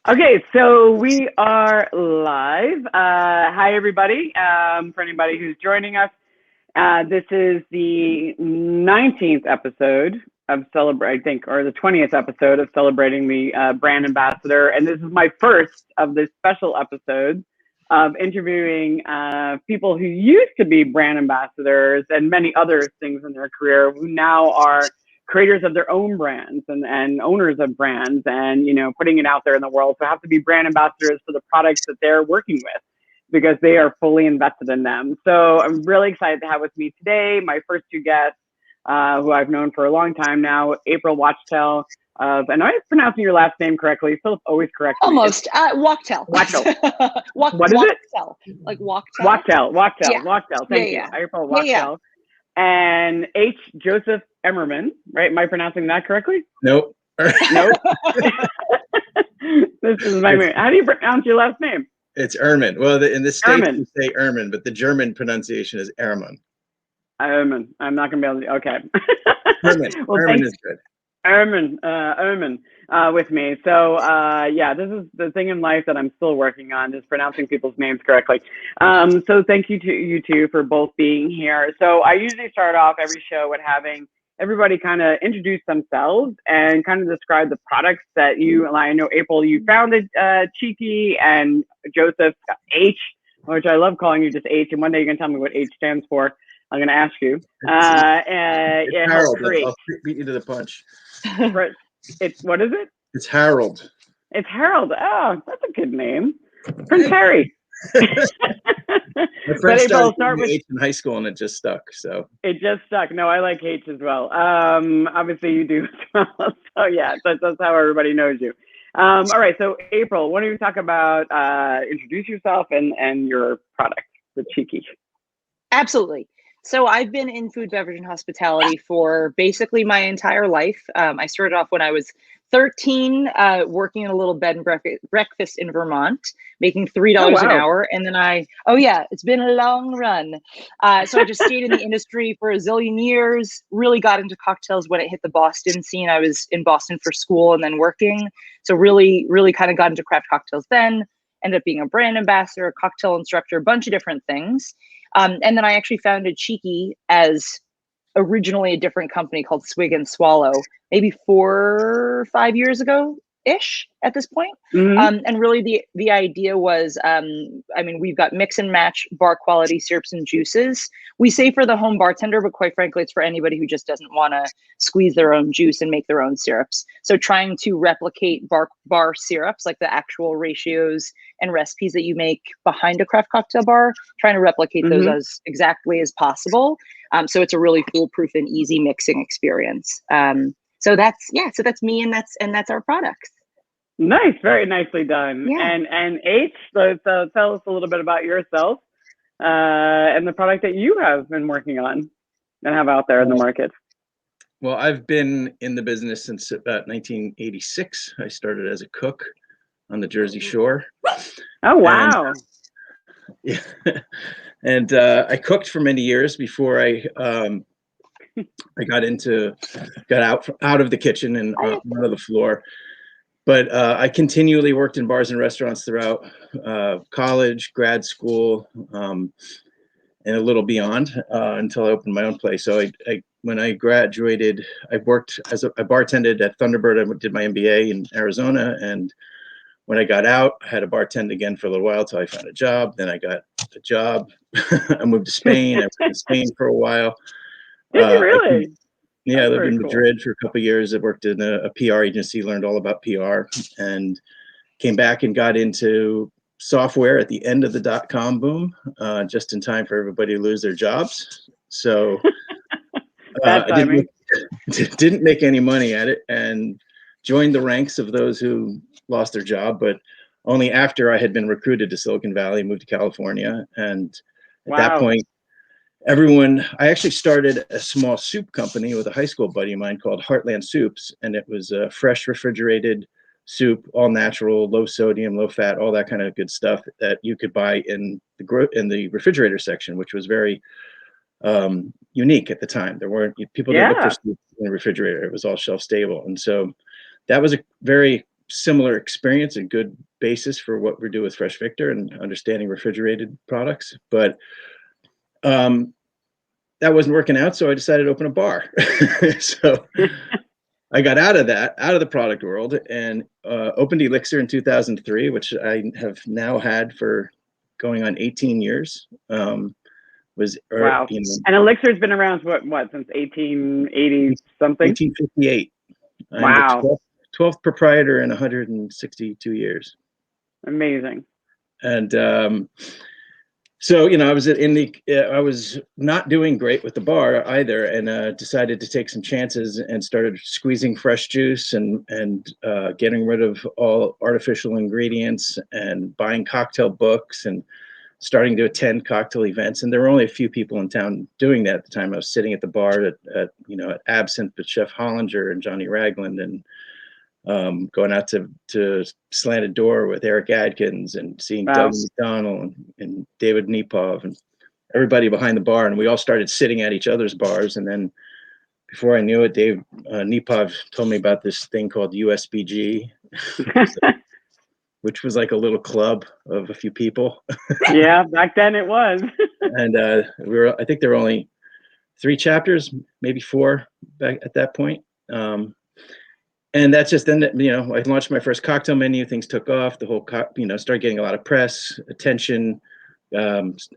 Okay, so we are live. Hi, everybody. For anybody who's joining us, this is the 19th episode of Celebrate, I think, or the 20th episode of Celebrating the Brand Ambassador. And this is my first of this special episode of interviewing people who used to be brand ambassadors and many other things in their career who now are creators of their own brands and owners of brands and, putting it out there in the world. So have to be brand ambassadors for the products that they're working with because they are fully invested in them. So I'm really excited to have with me today my first two guests, who I've known for a long time now, April WACHTEL of, and I'm pronouncing your last name correctly. Philip always corrects me. Almost. WACHTEL. WACHTEL. What is it? Like WACHTEL. WACHTEL. Yeah. WACHTEL. Thank you. April WACHTEL. Yeah. And H. Joseph Erhmann, right? Am I pronouncing that correctly? Nope. Nope. This is my name. How do you pronounce your last name? It's Erhmann. Well, in the States Erhmann. we say Erhmann, but the German pronunciation is Erhmann. Erhmann. I'm not going to be able to. Okay. Erhmann. Well, Erhmann is good. Erhmann with me. So yeah, this is the thing in life that I'm still working on, is pronouncing people's names correctly. So thank you to you two for both being here. So I usually start off every show with having everybody kind of introduce themselves and kind of describe the products that you, I know April, you founded Cheeky, and Joseph, H, which I love calling you just H, and one day you're going to tell me what H stands for. I'm going to ask you. It's Harold. I'll beat you to the punch. It's, what is it? It's Harold. It's Harold. Oh, that's a good name. Prince Harry. My friend started with H in high school and it just stuck. So it just stuck. No, I like H as well. Obviously you do as well. So yeah, that's how everybody knows you. All right. So April, why don't you talk about introduce yourself and your product, the Cheeky? Absolutely. So I've been in food, beverage, and hospitality for basically my entire life. I started off when I was 13, working in a little bed and breakfast in Vermont, making $3 an hour. And then it's been a long run. So I just stayed in the industry for a zillion years, really got into cocktails when it hit the Boston scene. I was in Boston for school and then working. So really, really kind of got into craft cocktails then, ended up being a brand ambassador, a cocktail instructor, a bunch of different things. And then I actually founded Cheeky as originally a different company called Swig and Swallow, maybe 4 or 5 years ago-ish at this point. Mm-hmm. And really the idea was, we've got mix and match bar quality syrups and juices. We say for the home bartender, but quite frankly, it's for anybody who just doesn't want to squeeze their own juice and make their own syrups. So trying to replicate bar syrups, like the actual ratios and recipes that you make behind a craft cocktail bar, trying to replicate those as exactly as possible. So it's a really foolproof and easy mixing experience. So that's me, and that's our products. Nice, very nicely done. Yeah. And H, so tell us a little bit about yourself and the product that you have been working on and have out there in the market. Well, I've been in the business since about 1986. I started as a cook on the Jersey Shore. Oh, wow. And I cooked for many years before I got out of the kitchen and onto the floor. But I continually worked in bars and restaurants throughout college, grad school, and a little beyond until I opened my own place. So when I graduated, I worked I bartended at Thunderbird. I did my MBA in Arizona, and when I got out, I had to bartend again for a little while until I found a job. Then I got a job. I moved to Spain. I lived in Spain for a while. Did you really? I lived in Madrid for a couple of years. I worked in a PR agency, learned all about PR, and came back and got into software at the end of the .com boom, just in time for everybody to lose their jobs. So I didn't make any money at it and joined the ranks of those who lost their job, but only after I had been recruited to Silicon Valley, moved to California. And at that point, I actually started a small soup company with a high school buddy of mine called Heartland Soups. And it was a fresh refrigerated soup, all natural, low sodium, low fat, all that kind of good stuff that you could buy in the refrigerator section, which was very unique at the time. There weren't people that looked for soup in the refrigerator. It was all shelf stable. And so that was a very similar experience, a good basis for what we do with Fresh Victor and understanding refrigerated products. But that wasn't working out, so I decided to open a bar. So I got out of the product world, and opened Elixir in 2003, which I have now had for going on 18 years. Wow. And Elixir's been around what since 1880 something? 1858. Wow. I'm the 12th proprietor in 162 years. Amazing. And so, I was not doing great with the bar either, and decided to take some chances and started squeezing fresh juice and getting rid of all artificial ingredients and buying cocktail books and starting to attend cocktail events. And there were only a few people in town doing that at the time. I was sitting at the bar at Absinthe with Chef Hollinger and Johnny Ragland, and going out to Slanted Door with Eric Adkins and seeing Doug McDonald and David Nepov and everybody behind the bar. And we all started sitting at each other's bars. And then before I knew it, Dave Nepov told me about this thing called USBG, which was like a little club of a few people. Yeah, back then it was. And I think there were only 3 chapters, maybe 4 back at that point. And that's just then, I launched my first cocktail menu. Things took off. The whole, started getting a lot of press attention.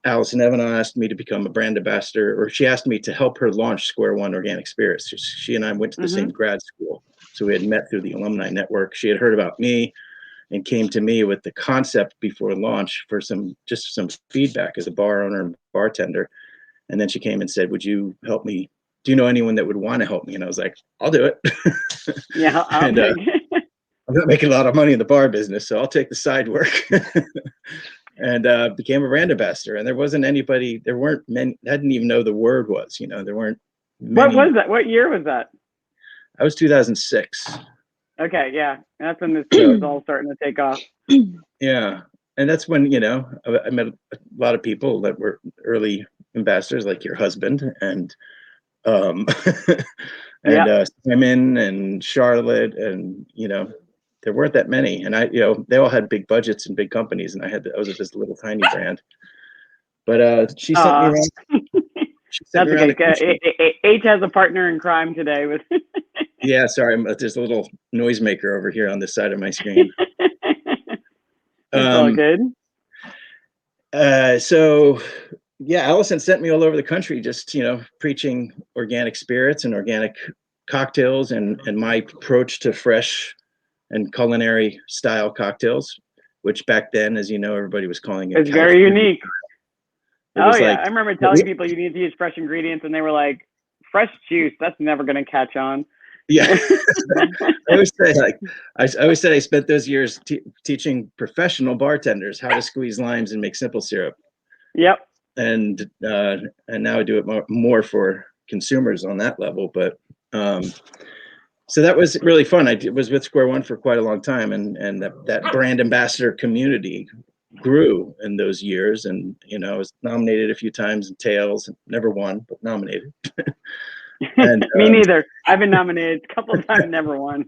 Allison Evans asked me to become a brand ambassador, or she asked me to help her launch Square One Organic Spirits. She and I went to the same grad school, so we had met through the alumni network. She had heard about me and came to me with the concept before launch for some feedback as a bar owner and bartender. And then she came and said, "Would you help me? Do you know anyone that would want to help me?" And I was like, "I'll do it." Yeah, and I'm not making a lot of money in the bar business, so I'll take the side work. And became a brand ambassador. And there wasn't anybody. There weren't many. I didn't even know the word was. There weren't many. What was that? What year was that? I was 2006. Okay, yeah, that's when this show is all starting to take off. Yeah, and that's when I met a lot of people that were early ambassadors, like your husband, and Simon and Charlotte, and there weren't that many, and they all had big budgets and big companies, and I was just a little tiny brand. But she sent me around. That's okay. H has a partner in crime today with. Yeah, sorry, there's a little noisemaker over here on this side of my screen. It's all good. So yeah, Allison sent me all over the country, just preaching organic spirits and organic cocktails, and my approach to fresh and culinary style cocktails, which back then, as you know, everybody was calling it. It's very unique. Oh yeah, I remember telling people you need to use fresh ingredients, and they were like, "Fresh juice, that's never going to catch on." Yeah, I always say I spent those years teaching professional bartenders how to squeeze limes and make simple syrup. Yep. And now I do it more for consumers on that level. But so that was really fun. I was with Square One for quite a long time, and that brand ambassador community grew in those years. And I was nominated a few times in Tales, never won, but nominated. And, me neither. I've been nominated a couple of times, never won.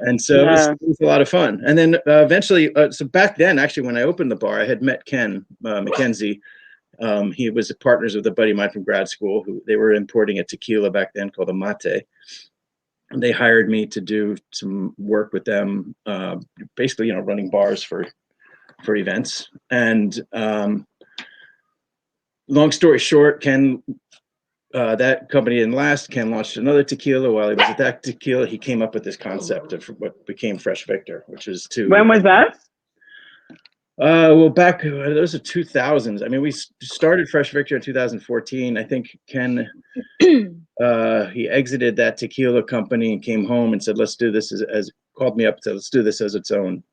And so it was a lot of fun. And then eventually, so back then, actually, when I opened the bar, I had met Ken McKenzie. He was partners with a buddy of mine from grad school, who they were importing a tequila back then called a mate. And they hired me to do some work with them, basically, running bars for events. And long story short, Ken, that company didn't last. Ken launched another tequila. While he was at that tequila, he came up with this concept of what became Fresh Victor, which was to. When was that? Well, back those are 2000s. I mean, we started Fresh Victor in 2014. I think Ken, he exited that tequila company and came home and said, "Let's do this as called me up and said, let's do this as its own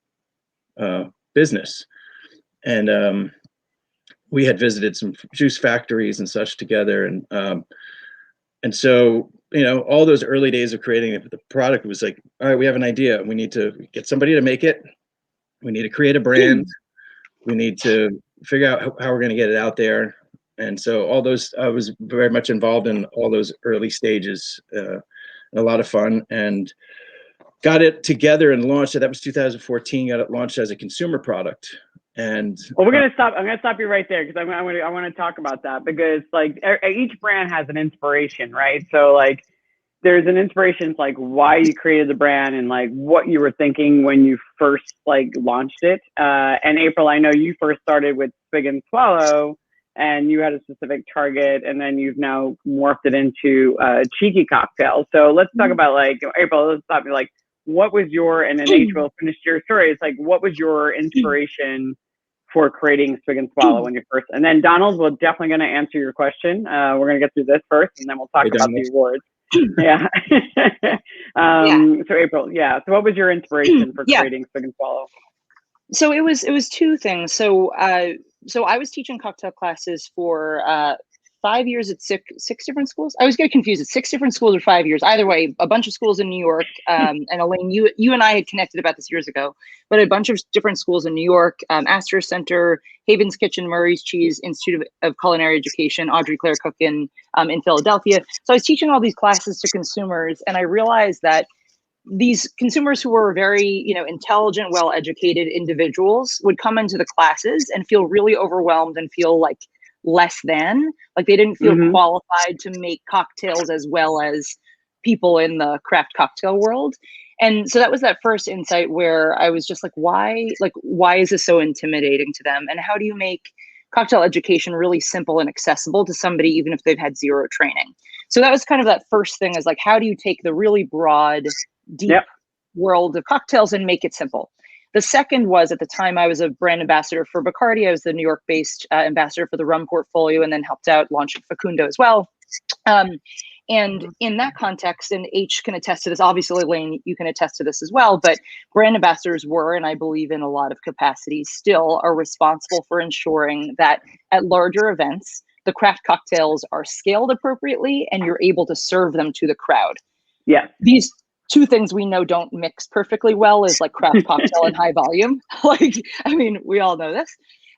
business." And we had visited some juice factories and such together, and so all those early days of creating the product was like, all right, we have an idea. We need to get somebody to make it. We need to create a brand. We need to figure out how we're going to get it out there. And so all those, I was very much involved in all those early stages, a lot of fun. And got it together and launched it. That was 2014. Got it launched as a consumer product. And well, we're gonna stop. I'm gonna stop you right there because I want to talk about that, because like each brand has an inspiration, right? So like there's an inspiration to like why you created the brand and like what you were thinking when you first like launched it. And April, I know you first started with Swig and Swallow, and you had a specific target, and then you've now morphed it into cheeky cocktail. So let's talk about like April. Let's stop you. Like, what was your, and then April finished your story. It's like, what was your inspiration for creating Swig and Swallow when you first? And then Donald, we're definitely going to answer your question. We're going to get through this first, and then we'll talk about the awards. Yeah. So April, yeah. So what was your inspiration for creating Swig and Swallow? So it was two things. So I was teaching cocktail classes for 5 years at six different schools. I always get confused. It's 6 different schools or 5 years. Either way, a bunch of schools in New York. And Elaine, you and I had connected about this years ago, but a bunch of different schools in New York, Astor Center, Haven's Kitchen, Murray's Cheese, Institute of Culinary Education, Audrey Claire Cook in Philadelphia. So I was teaching all these classes to consumers, and I realized that these consumers who were very, intelligent, well-educated individuals would come into the classes and feel really overwhelmed and feel like less than, like they didn't feel qualified to make cocktails as well as people in the craft cocktail world. And so that was that first insight where I was just like, why is this so intimidating to them? And how do you make cocktail education really simple and accessible to somebody, even if they've had zero training? So that was kind of that first thing, is like, how do you take the really broad, deep world of cocktails and make it simple? The second was, at the time, I was a brand ambassador for Bacardi. I was the New York-based ambassador for the rum portfolio, and then helped out launching Facundo as well. And in that context, and H can attest to this, obviously, Elaine, you can attest to this as well, but brand ambassadors were, and I believe in a lot of capacities still, are responsible for ensuring that at larger events, the craft cocktails are scaled appropriately and you're able to serve them to the crowd. Yeah. These two things we know don't mix perfectly well is like craft cocktail and high volume. We all know this.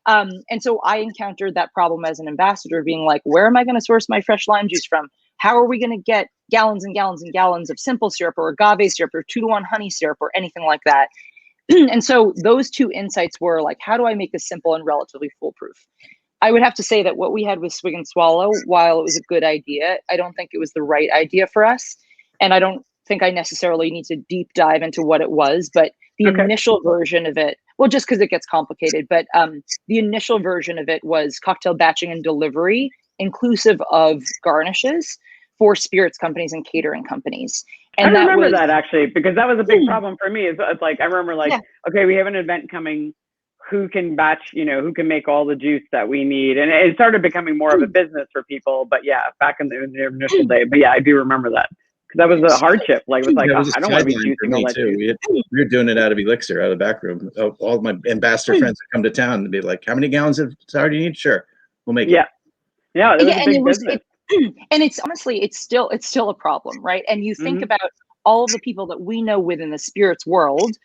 And so I encountered that problem as an ambassador, being like, where am I going to source my fresh lime juice from? How are we going to get gallons and gallons and gallons of simple syrup or agave syrup or 2-to-1 honey syrup or anything like that? And so those two insights were like, how do I make this simple and relatively foolproof? I would have to say that what we had with Swig and Swallow, while it was a good idea, I don't think it was the right idea for us. And I don't think I necessarily need to deep dive into what it was, but the initial version of it, well, just because it gets complicated, but the initial version of it was cocktail batching and delivery, inclusive of garnishes for spirits companies and catering companies. And I remember that actually, because that was a big problem for me. It's like, I remember okay, we have an event coming. Who can batch, who can make all the juice that we need? And it started becoming more of a business for people. But yeah, back in the initial day. But yeah, I do remember that. Because that was a hardship. Like, it was like, I don't want to be juicing all that juice. We were doing it out of Elixir, out of the back room. All my ambassador friends would come to town and be like, how many gallons of sour do you need? Sure, we'll make it. Yeah, it was a big business. And it's honestly, it's still a problem, right? And you think about all of the people that we know within the spirits world,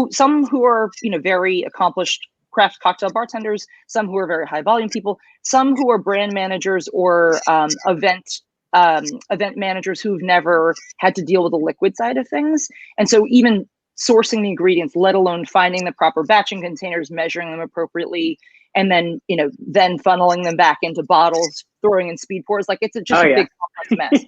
some who are, very accomplished craft cocktail bartenders, some who are very high volume people, some who are brand managers or event managers who've never had to deal with the liquid side of things. And so even sourcing the ingredients, let alone finding the proper batching containers, measuring them appropriately, and then, then funneling them back into bottles, throwing in speed pours, like it's just a big complex mess.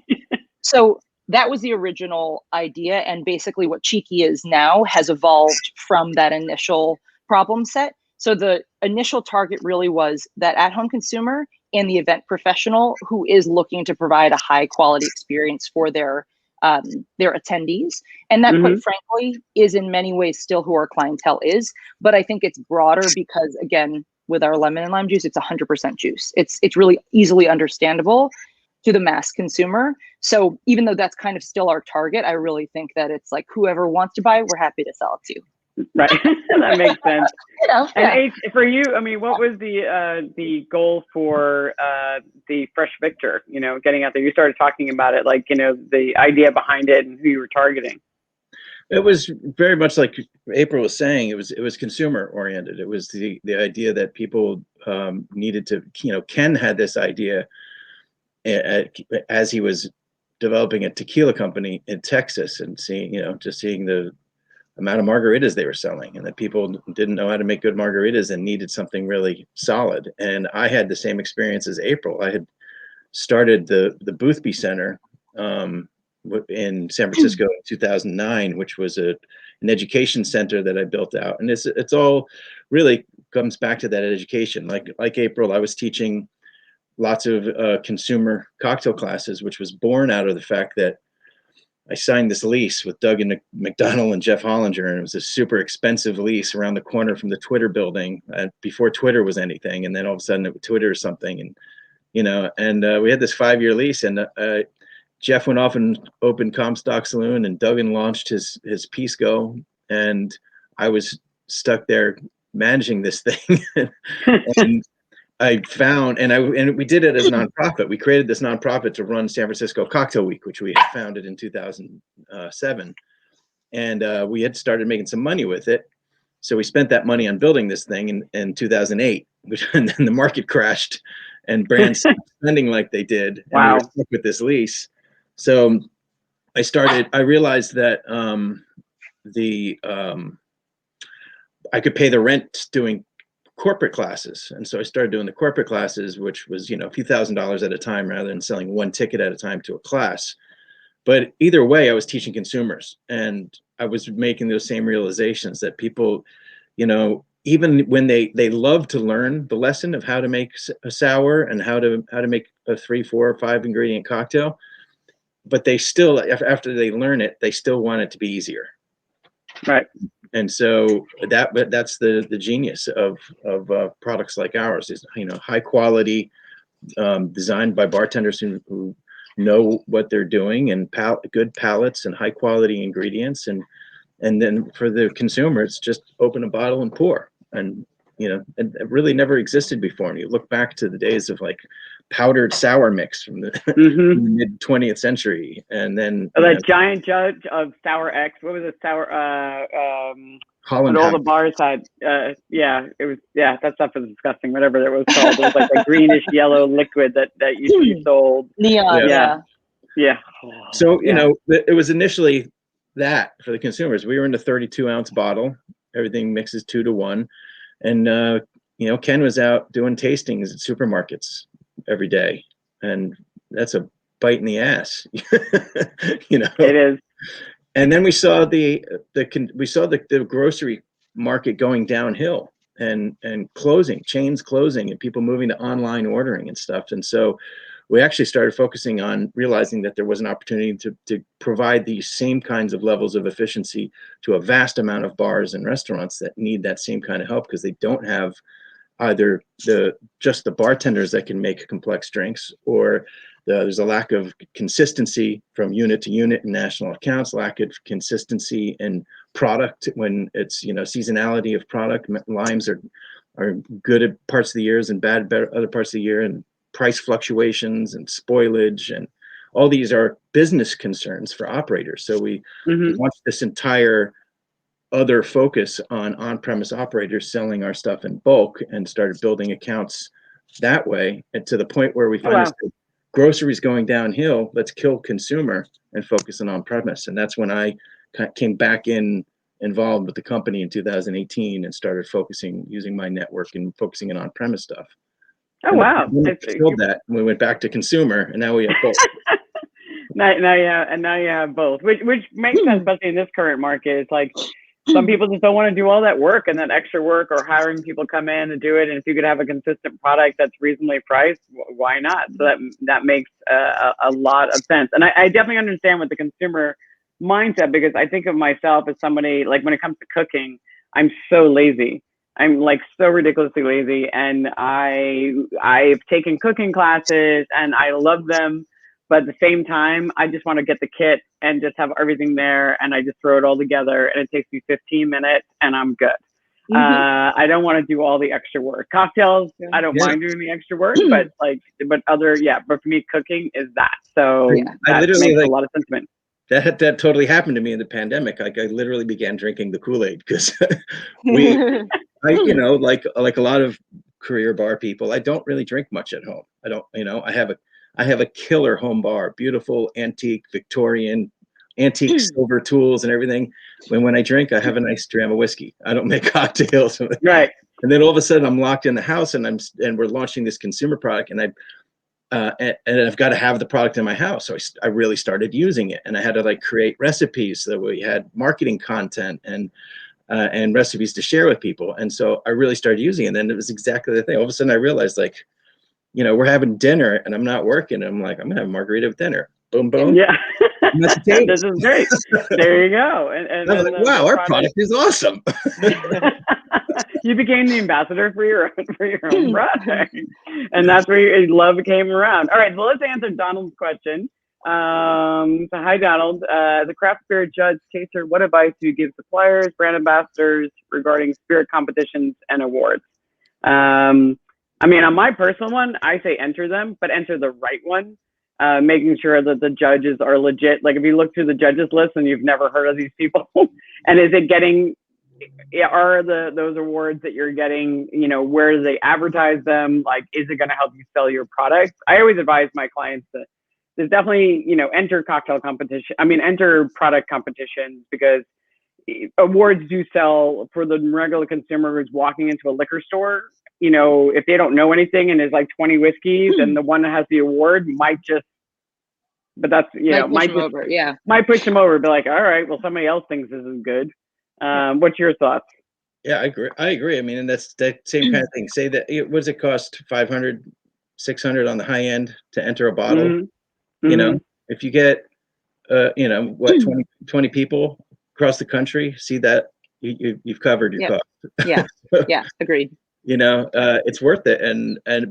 So that was the original idea. And basically what Cheeky is now has evolved from that initial problem set. So the initial target really was that at-home consumer and the event professional who is looking to provide a high quality experience for their attendees. And that, quite frankly, is in many ways still who our clientele is. But I think it's broader because, again, with our lemon and lime juice, it's 100% juice. It's really easily understandable to the mass consumer. So even though that's kind of still our target, I really think that it's like whoever wants to buy, we're happy to sell it to. Right. That makes sense. And H, for you, what was the goal for the Fresh Victor, getting out there? You started talking about it, like, the idea behind it and who you were targeting. It was very much like April was saying, it was consumer oriented. It was the idea that people needed to, Ken had this idea as he was developing a tequila company in Texas and seeing, just seeing the amount of margaritas they were selling, and that people didn't know how to make good margaritas and needed something really solid. And I had the same experience as April. I had started the Boothby Center in San Francisco in 2009, which was an education center that I built out. And it's all really comes back to that education. Like April, I was teaching lots of consumer cocktail classes, which was born out of the fact that I signed this lease with Doug and McDonald and Jeff Hollinger, and it was a super expensive lease around the corner from the Twitter building before Twitter was anything. And then all of a sudden, Twitter is something, and we had this 5-year lease, and Jeff went off and opened Comstock Saloon, and Duggan launched his Pisco, and I was stuck there managing this thing. And I found, and we did it as a nonprofit. We created this nonprofit to run San Francisco Cocktail Week, which we had founded in 2007. And we had started making some money with it. So we spent that money on building this thing in 2008, and then the market crashed and brands stopped spending like they did. And wow. we were stuck with this lease. So I realized that I could pay the rent doing corporate classes. And so I started doing the corporate classes, which was, a few $1,000s at a time rather than selling one ticket at a time to a class. But either way, I was teaching consumers, and I was making those same realizations that people, even when they love to learn the lesson of how to make a sour and how to make a 3, 4, or 5 ingredient cocktail, but they still, after they learn it, they still want it to be easier. Right. And so that's the genius of products like ours is, high quality, designed by bartenders who know what they're doing, and good palettes and high quality ingredients. And then for the consumer, it's just open a bottle and pour. And, and it really never existed before. And you look back to the days of like powdered sour mix from the mid 20th century. And then that giant jug of Sour X, what was it? Sour, Holland. All the bars had, that stuff was disgusting, whatever it was called. It was like a greenish yellow liquid that used to be sold. Neon, yeah. So, it was initially that for the consumers. We were in a 32-ounce bottle. Everything mixes 2 to 1. And, Ken was out doing tastings at supermarkets every day. And that's a bite in the ass, It is. And then we saw the grocery market going downhill and chains closing, and people moving to online ordering and stuff. And so we actually started focusing on realizing that there was an opportunity to provide these same kinds of levels of efficiency to a vast amount of bars and restaurants that need that same kind of help, because they don't have either just the bartenders that can make complex drinks, or there's a lack of consistency from unit to unit in national accounts, lack of consistency in product when it's, seasonality of product. Limes are good at parts of the years and bad at other parts of the year, and price fluctuations and spoilage, and all these are business concerns for operators. So we launched this entire other focus on-premise operators selling our stuff in bulk, and started building accounts that way, and to the point where we finally said, groceries going downhill, let's kill consumer and focus on on-premise. And that's when I came back involved with the company in 2018 and started using my network and focusing on on-premise stuff. Oh, wow. We killed that, and we went back to consumer, and now we have both. now you have both, which makes sense, especially in this current market. It's like some people just don't want to do all that work and that extra work, or hiring people come in and do it. And if you could have a consistent product that's reasonably priced, why not? So that makes a lot of sense. And I definitely understand with the consumer mindset, because I think of myself as somebody, like when it comes to cooking, I'm so lazy. I'm like so ridiculously lazy, and I've taken cooking classes and I love them, but at the same time, I just want to get the kit and just have everything there, and I just throw it all together, and it takes me 15 minutes and I'm good. I don't want to do all the extra work. Cocktails, I don't mind doing the extra work, but for me, cooking is that. So that makes a lot of sense to me. That totally happened to me in the pandemic. Like I literally began drinking the Kool-Aid, because like a lot of career bar people, I don't really drink much at home. I don't, I I have a killer home bar, beautiful antique Victorian, antique silver tools and everything. When I drink, I have a nice dram of whiskey. I don't make cocktails. Right. And then all of a sudden I'm locked in the house and we're launching this consumer product, and I've got to have the product in my house. So I really started using it, and I had to like create recipes so that we had marketing content and recipes to share with people. And so I really started using it. And then it was exactly the thing. All of a sudden I realized, like, you know, we're having dinner and I'm not working. I'm like, I'm gonna have a margarita with dinner. Boom, boom. Yeah. This is great. There you go. And I was like, wow, our product is awesome. You became the ambassador for your own product, and that's where your love came around. All right, so let's answer Donald's question. So hi, Donald. The craft spirit judge, taster, what advice do you give suppliers, brand ambassadors regarding spirit competitions and awards? I mean, on my personal one, I say enter them, but enter the right one. Making sure that the judges are legit. Like if you look through the judges list and you've never heard of these people, and is it getting, are those awards that you're getting, you know, where do they advertise them? Like, is it going to help you sell your product? I always advise my clients that there's definitely, you know, enter cocktail competition. I mean, enter product competitions, because awards do sell for the regular consumer who's walking into a liquor store. You know, if they don't know anything and there's like 20 whiskeys and the one that has the award might just, but that's, you know, might push them over, be like, all right, well, somebody else thinks this is good. What's your thoughts? Yeah, I agree. I mean, and that's that same kind of thing. Say that, what does it cost? 500, 600 on the high end to enter a bottle. Mm-hmm. You know, if you get, you know, what, 20 people across the country see that, you've covered your cost. Yeah. Yeah. Agreed. You know, it's worth it.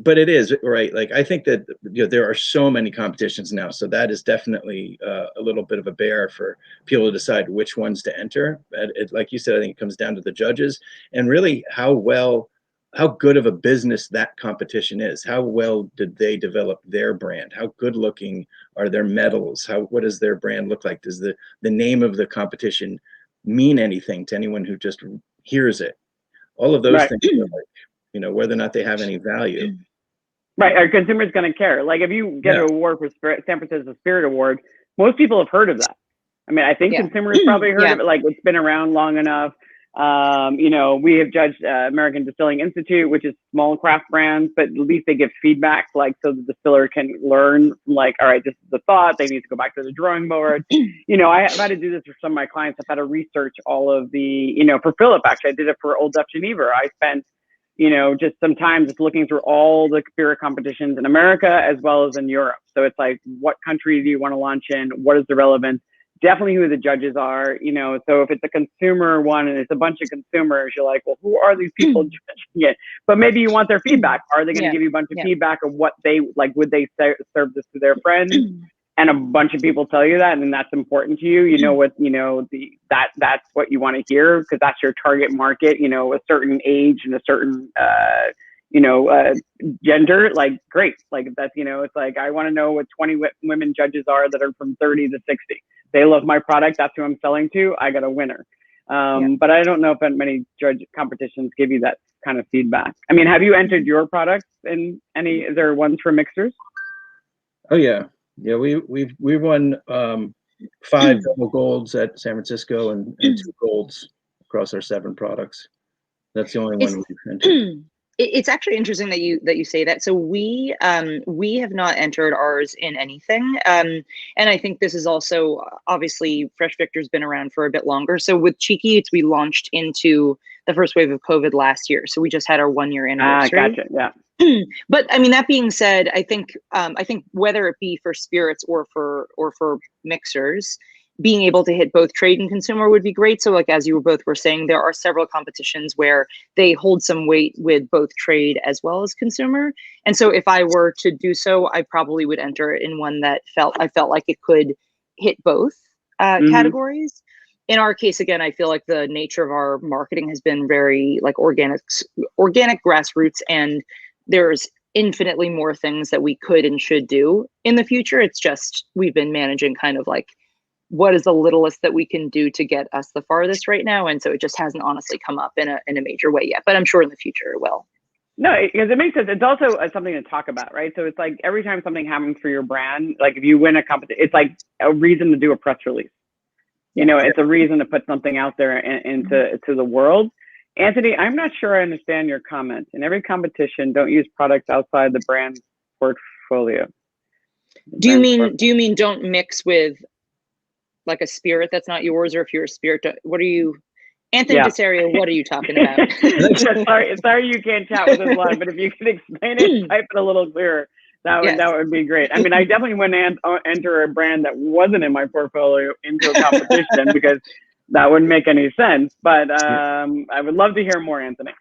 But it is, right. Like, I think that, you know, there are so many competitions now. So that is definitely a little bit of a bear for people to decide which ones to enter. Like you said, I think it comes down to the judges and really how good of a business that competition is. How well did they develop their brand? How good looking are their medals? What does their brand look like? Does the name of the competition mean anything to anyone who just hears it? All of those things are like, you know, whether or not they have any value. Right. Are consumers going to care? Like if you get an award for San Francisco Spirit Award, most people have heard of that. I mean, I think consumers probably heard of it. Like it's been around long enough. You know, we have judged American Distilling Institute, which is small craft brands, but at least they give feedback, like so the distiller can learn, like, all right, this is the thought. They need to go back to the drawing board. You know, I've had to do this for some of my clients. I've had to research all of the, you know, for Philip, actually, I did it for Old Dutch Geneva. I spent, you know, just some time just looking through all the spirit competitions in America as well as in Europe. So it's like, what country do you want to launch in? What is the relevance? Definitely who the judges are, you know. So if it's a consumer one and it's a bunch of consumers, you're like, well, who are these people judging it? But maybe you want their feedback. Are they going to give you a bunch of feedback of what they like? Would they serve this to their friends? And a bunch of people tell you that, and that's important to you. You know what? You know that's what you want to hear, because that's your target market. You know, a certain age and a certain gender. Like, great. Like that's, you know, it's like I want to know what 20 women judges are that are from 30 to 60. They love my product. That's who I'm selling to. I got a winner. But I don't know if many judge competitions give you that kind of feedback. I mean, have you entered your products in any? Is there ones for mixers? Oh yeah, yeah. We won 5 double golds at San Francisco and 2 golds across our 7 products. That's the only one we've entered. It's actually interesting that you say that. So we have not entered ours in anything, and I think this is also obviously Fresh Victor's been around for a bit longer. So with Cheeky Eats, we launched into the first wave of COVID last year, so we just had our 1-year anniversary. Gotcha. Yeah. But I mean, that being said, I think whether it be for spirits or for mixers, being able to hit both trade and consumer would be great. So like, as you both were saying, there are several competitions where they hold some weight with both trade as well as consumer. And so if I were to do so, I probably would enter in one that I felt like it could hit both categories. In our case, again, I feel like the nature of our marketing has been very like organic grassroots, and there's infinitely more things that we could and should do in the future. It's just, we've been managing kind of like, what is the littlest that we can do to get us the farthest right now? And so it just hasn't honestly come up in a major way yet, but I'm sure in the future it will. No, because it makes sense. It's also something to talk about, right? So it's like every time something happens for your brand, like if you win a competition, it's like a reason to do a press release. You know, it's a reason to put something out there into the world. Anthony, I'm not sure I understand your comment. In every competition, don't use products outside the brand portfolio. Do you mean don't mix with like a spirit that's not yours, or if you're a spirit, what are you, Anthony Desario, what are you talking about? sorry you can't chat with us live, but if you can explain it, type it a little clearer, that would be great. I mean, I definitely wouldn't enter a brand that wasn't in my portfolio into a competition because that wouldn't make any sense. But I would love to hear more, Anthony.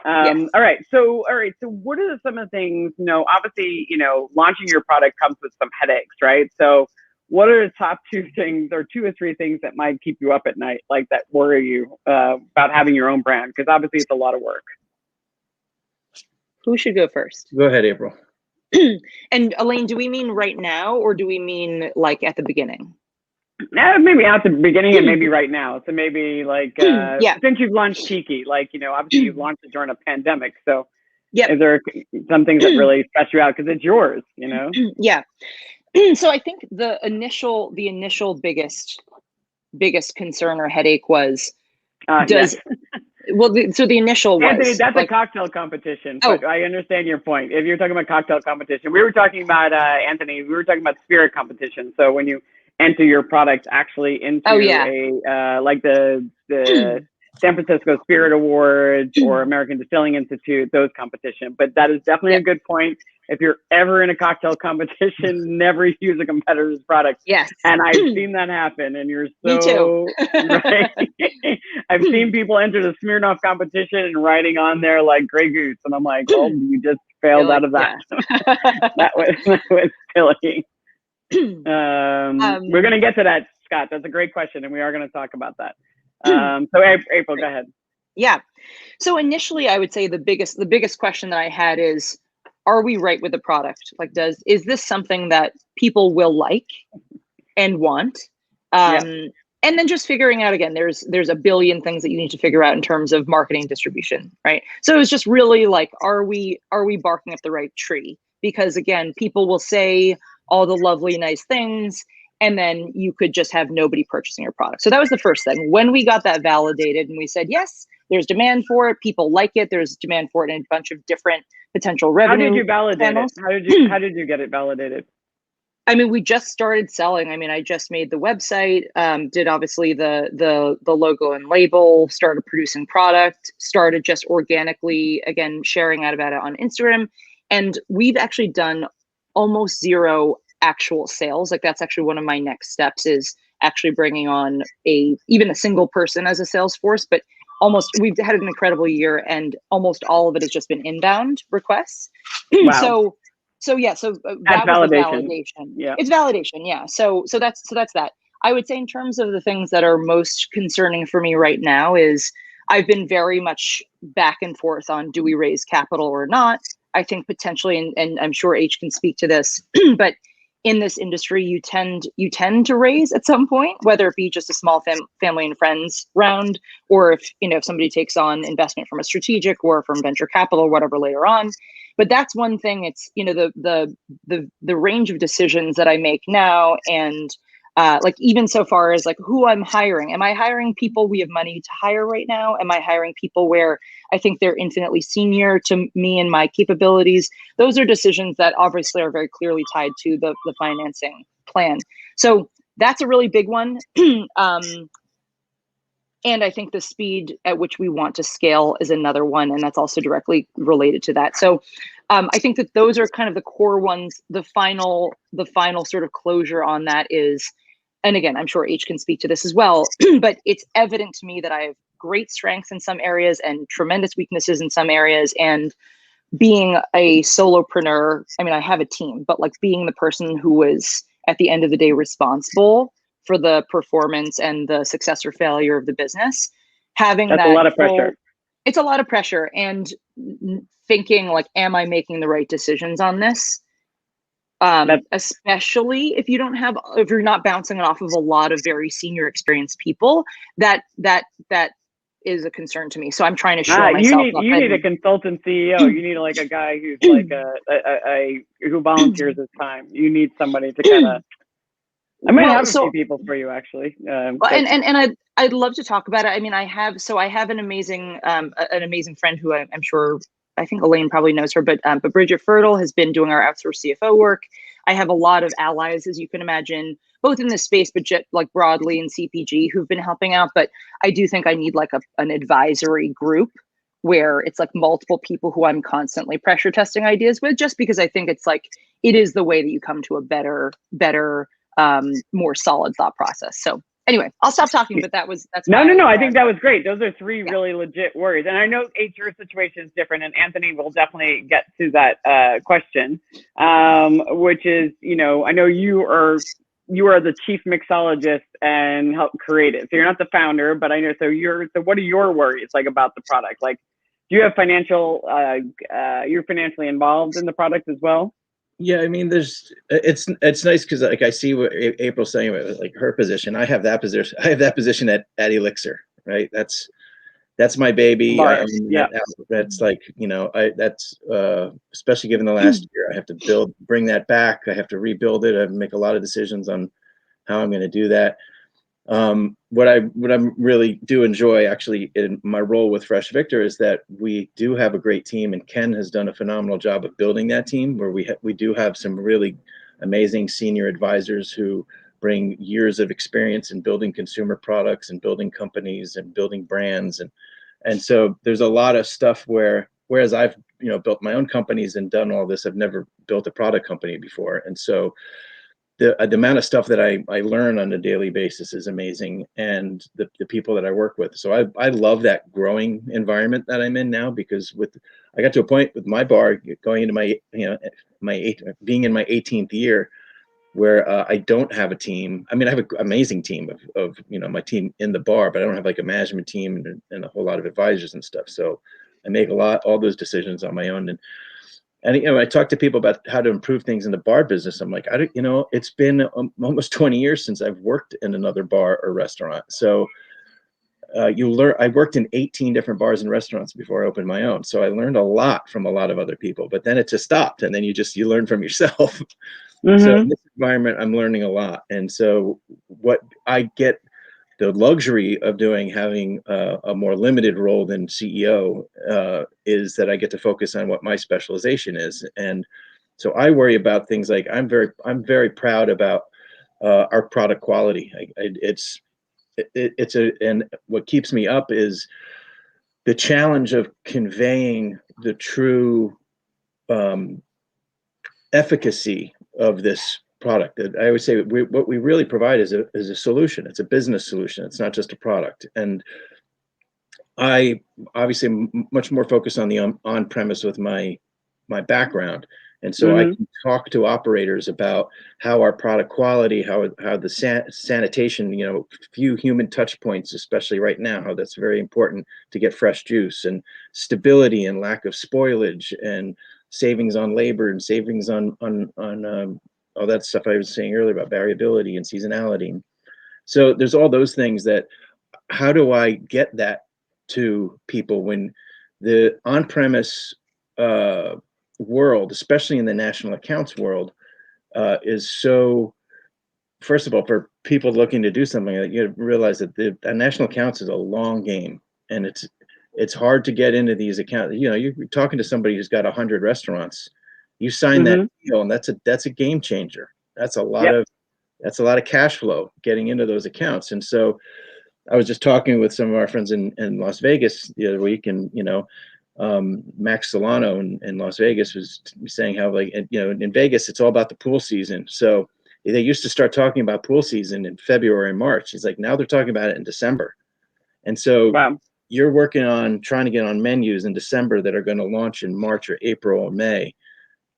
All right. So what are some of the things, you know, obviously, you know, launching your product comes with some headaches, right? So what are the top 2 things or 2 or 3 things that might keep you up at night, like that worry you about having your own brand? Because obviously it's a lot of work. Who should go first? Go ahead, April. And Elaine, do we mean right now, or do we mean like at the beginning? Maybe at the beginning and maybe right now. So maybe like since you've launched Tiki, like, you know, obviously you've launched it during a pandemic. So is there some things that really stress you out because it's yours, you know? Yeah. So I think the initial biggest concern or headache was so the initial was, Anthony, that's like a cocktail competition. But I understand your point. If you're talking about cocktail competition, we were talking about Anthony. We were talking about spirit competition. So when you enter your product actually into a like the San Francisco Spirit Awards or American Distilling Institute, those competitions. But that is definitely a good point. If you're ever in a cocktail competition, never use a competitor's product. Yes. And I've seen that happen, and you're so Me too. right. I've seen people enter the Smirnoff competition and writing on there like Grey Goose, and I'm like, well, you just failed out of that. that was silly. We're gonna get to that, Scott. That's a great question, and we are gonna talk about that. So April, go ahead. Yeah. So initially, I would say the biggest question that I had is, are we right with the product? Like, is this something that people will like and want? And then just figuring out, again, there's a billion things that you need to figure out in terms of marketing distribution, right? So it was just really like, are we barking up the right tree? Because again, people will say all the lovely, nice things, and then you could just have nobody purchasing your product. So that was the first thing. When we got that validated and we said, yes, there's demand for it, people like it, there's demand for it in a bunch of different potential revenue. How did you validate it? How did you get it validated? I mean, we just started selling. I mean, I just made the website, did obviously the logo and label, started producing product, started just organically, again, sharing out about it on Instagram. And we've actually done almost 0 actual sales. Like, that's actually one of my next steps, is actually bringing on even a single person as a sales force. But we've had an incredible year, and almost all of it has just been inbound requests. Wow. So that was the validation. Yeah. It's validation. Yeah. So that's that. I would say in terms of the things that are most concerning for me right now is I've been very much back and forth on, do we raise capital or not? I think potentially, and I'm sure H can speak to this, but in this industry, you tend to raise at some point, whether it be just a small family and friends round, or if somebody takes on investment from a strategic or from venture capital or whatever later on. But that's one thing. It's the range of decisions that I make now, and like even so far as like who I'm hiring. Am I hiring people we have money to hire right now? Am I hiring people where I think they're infinitely senior to me and my capabilities? Those are decisions that obviously are very clearly tied to the financing plan. So that's a really big one. And I think the speed at which we want to scale is another one, and that's also directly related to that. So I think that those are kind of the core ones. The final sort of closure on that is, and again, I'm sure H can speak to this as well, but it's evident to me that I have great strengths in some areas and tremendous weaknesses in some areas. And being a solopreneur, I mean, I have a team, but like being the person who was at the end of the day responsible for the performance and the success or failure of the business, that's a lot of pressure. It's a lot of pressure, and thinking like, am I making the right decisions on this? Especially if you're not bouncing off of a lot of very senior experienced people, that is a concern to me. So I'm trying to shore myself up. You need a consultant CEO. You need like a guy who's like who volunteers his time. You need somebody to kind of. I might have a few people for you actually. And I'd love to talk about it. I mean, I have an amazing friend who I'm sure, I think Elaine probably knows her, but Bridget Fertile has been doing our outsourced CFO work. I have a lot of allies, as you can imagine, both in this space, but like broadly in CPG, who've been helping out. But I do think I need like an advisory group where it's like multiple people who I'm constantly pressure testing ideas with, just because I think it's like, it is the way that you come to a better, more solid thought process. So anyway, I'll stop talking, but that's no. I think that was great. Those are three really legit worries. And I know HR situation is different, and Anthony will definitely get to that question, which is, I know you are the chief mixologist and help create it. So you're not the founder, but I know, so what are your worries like about the product? Like, do you have you're financially involved in the product as well? Yeah, I mean, it's nice because like I see what April's saying about like her position. I have that position. I have that position at Elixir, right? That's my baby. That's like, especially given the last year, I have to bring that back. I have to rebuild it. I have to make a lot of decisions on how I'm going to do that. What I really do enjoy actually in my role with Fresh Victor is that we do have a great team, and Ken has done a phenomenal job of building that team, where we do have some really amazing senior advisors who bring years of experience in building consumer products and building companies and building brands. And so there's a lot of stuff whereas I've, built my own companies and done all this, I've never built a product company before. And so the amount of stuff that I learn on a daily basis is amazing, and the people that I work with. So I love that growing environment that I'm in now, because I got to a point with my bar going into being in my 18th year, where I don't have a team. I mean, I have an amazing team of my team in the bar, but I don't have like a management team and a whole lot of advisors and stuff. So I make all those decisions on my own. And I talk to people about how to improve things in the bar business. I'm like, it's been almost 20 years since I've worked in another bar or restaurant. So you learn. I worked in 18 different bars and restaurants before I opened my own. So I learned a lot from a lot of other people. But then it just stopped, and then you learn from yourself. Mm-hmm. So in this environment, I'm learning a lot. And so what I get the luxury of having a more limited role than CEO is that I get to focus on what my specialization is. And so I worry about things like, I'm very proud about our product quality. And what keeps me up is the challenge of conveying the true efficacy of this product. I always say what we really provide is a solution. It's a business solution. It's not just a product. And I obviously am much more focused on the on-premise with my background. And so mm-hmm. I can talk to operators about how our product quality, how the sanitation, few human touch points, especially right now, how that's very important to get fresh juice, and stability and lack of spoilage, and savings on labor, and savings on all that stuff I was saying earlier about variability and seasonality. So there's all those things that, how do I get that to people when the on-premise world, especially in the national accounts world, is so, first of all, for people looking to do something, you realize that the national accounts is a long game, and it's hard to get into these accounts. You're talking to somebody who's got 100 restaurants. You sign mm-hmm. that deal, and that's a game changer. That's a lot of cash flow getting into those accounts. And so I was just talking with some of our friends in Las Vegas the other week, and Max Solano in Las Vegas was saying how, like, in Vegas it's all about the pool season. So they used to start talking about pool season in February and March. He's like, now they're talking about it in December. And so wow. You're working on trying to get on menus in December that are going to launch in March or April or May.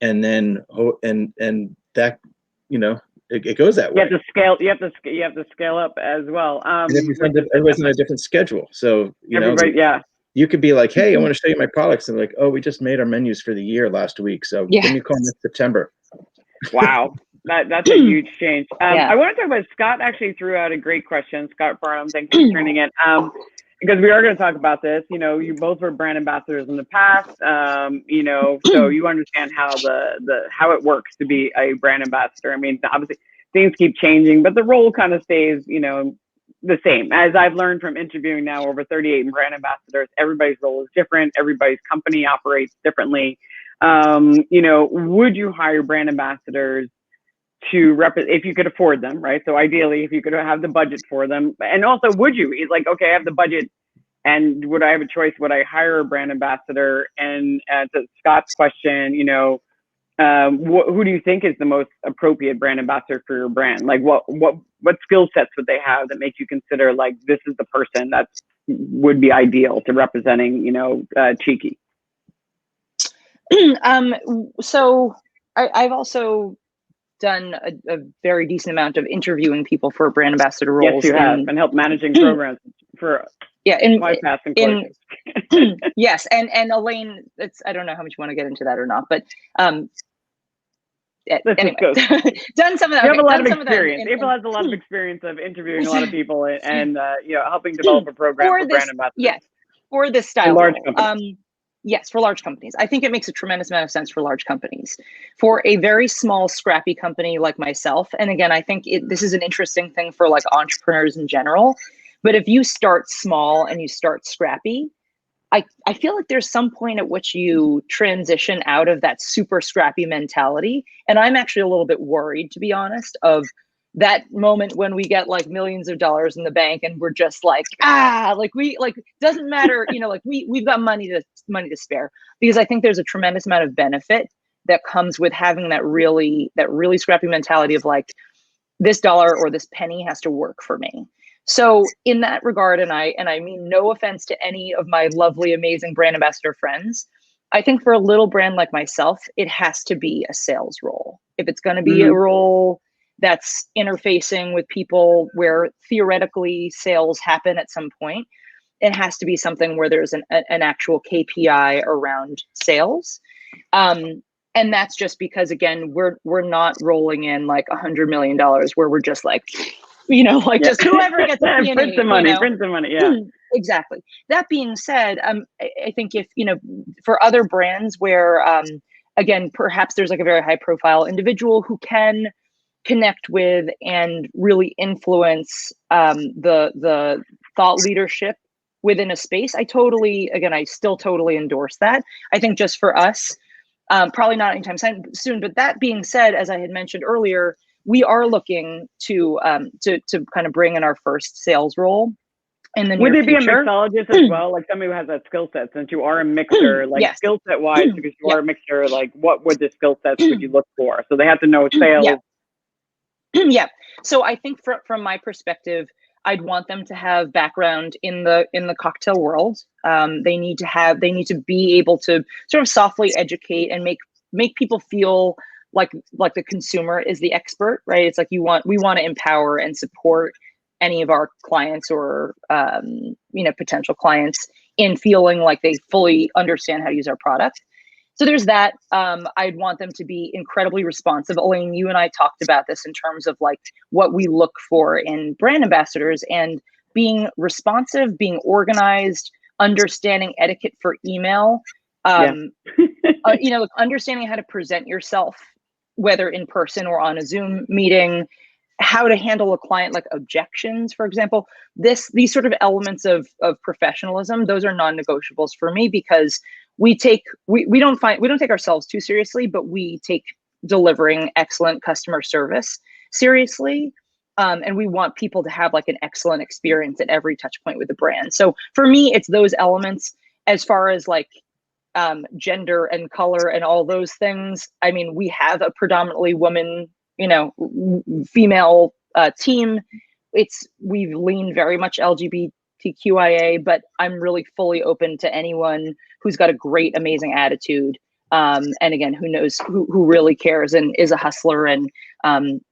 And then, and that, it goes that way. You have to scale up as well. Everybody's on a different schedule. So, yeah. You could be like, hey, I want to show you my products. And like, oh, we just made our menus for the year last week. So give me a call in September. Wow. That's a huge change. I want to talk about, Scott actually threw out a great question. Scott Barman, thanks for turning it. because we are going to talk about this. You know, you both were brand ambassadors in the past. You know, so you understand how how it works to be a brand ambassador. I mean, obviously things keep changing, but the role kind of stays, you know, the same. As I've learned from interviewing now over 38 brand ambassadors, everybody's role is different. Everybody's company operates differently. You know, would you hire brand ambassadors to represent, if you could afford them, right? So ideally, if you could have the budget for them, and also, would you? It's like, okay, I have the budget, and would I have a choice? Would I hire a brand ambassador? And to Scott's question, you know, who do you think is the most appropriate brand ambassador for your brand? Like, what skill sets would they have that make you consider like this is the person that would be ideal to representing, you know, Cheeky? So I've also done a very decent amount of interviewing people for brand ambassador roles. Yes, you have, and helped managing programs for my past employees. Yes, and Elaine, I don't know how much you want to get into that or not, but anyway, done some of that. You have a lot of experience. April has a lot of experience of interviewing a lot of people and you know, helping develop a program for brand ambassadors. Yes, for this style large role. companies. Yes, for large companies. I think it makes a tremendous amount of sense for large companies. For a very small, scrappy company like myself, and again, I think this is an interesting thing for like entrepreneurs in general, but if you start small and you start scrappy, I feel like there's some point at which you transition out of that super scrappy mentality. And I'm actually a little bit worried, to be honest, of that moment when we get like millions of dollars in the bank and we're just like, doesn't matter, you know, like we've got money to spare. Because I think there's a tremendous amount of benefit that comes with having that really scrappy mentality of like, this dollar or this penny has to work for me. So in that regard, and I mean no offense to any of my lovely, amazing brand ambassador friends, I think for a little brand like myself, it has to be a sales role. If it's going to be a role that's interfacing with people where theoretically sales happen at some point, it has to be something where there's an actual KPI around sales. And that's just because, again, we're not rolling in like $100 million where we're just like, you know, like just whoever gets a P&E, print the money, yeah. Exactly. That being said, I think if, you know, for other brands where, again, perhaps there's like a very high profile individual who can connect with and really influence the thought leadership within a space, I still totally endorse that. I think just for us, probably not anytime soon, but that being said, as I had mentioned earlier, we are looking to kind of bring in our first sales role in the near future. Would they be a mixologist as well? Like somebody who has that skill set, since you are a mixer, like yes. skill set wise, because you are a mixer, like what would the skill sets would you look for? So they have to know sales. Yeah. So I think from my perspective, I'd want them to have background in the cocktail world. They need to be able to sort of softly educate and make people feel like the consumer is the expert, right? It's like we want to empower and support any of our clients or you know, potential clients in feeling like they fully understand how to use our product. So there's that. I'd want them to be incredibly responsive. Elaine, you and I talked about this in terms of like what we look for in brand ambassadors, and being responsive, being organized, understanding etiquette for email, you know, understanding how to present yourself, whether in person or on a Zoom meeting, how to handle a client like objections, for example. These sort of elements of professionalism, those are non-negotiables for me, because we don't take ourselves too seriously, but we take delivering excellent customer service seriously. And we want people to have like an excellent experience at every touch point with the brand. So for me, it's those elements. As far as like gender and color and all those things, I mean, we have a predominantly woman, you know, female team. We've leaned very much LGBTQIA, but I'm really fully open to anyone who's got a great, amazing attitude. And again, who really cares and is a hustler and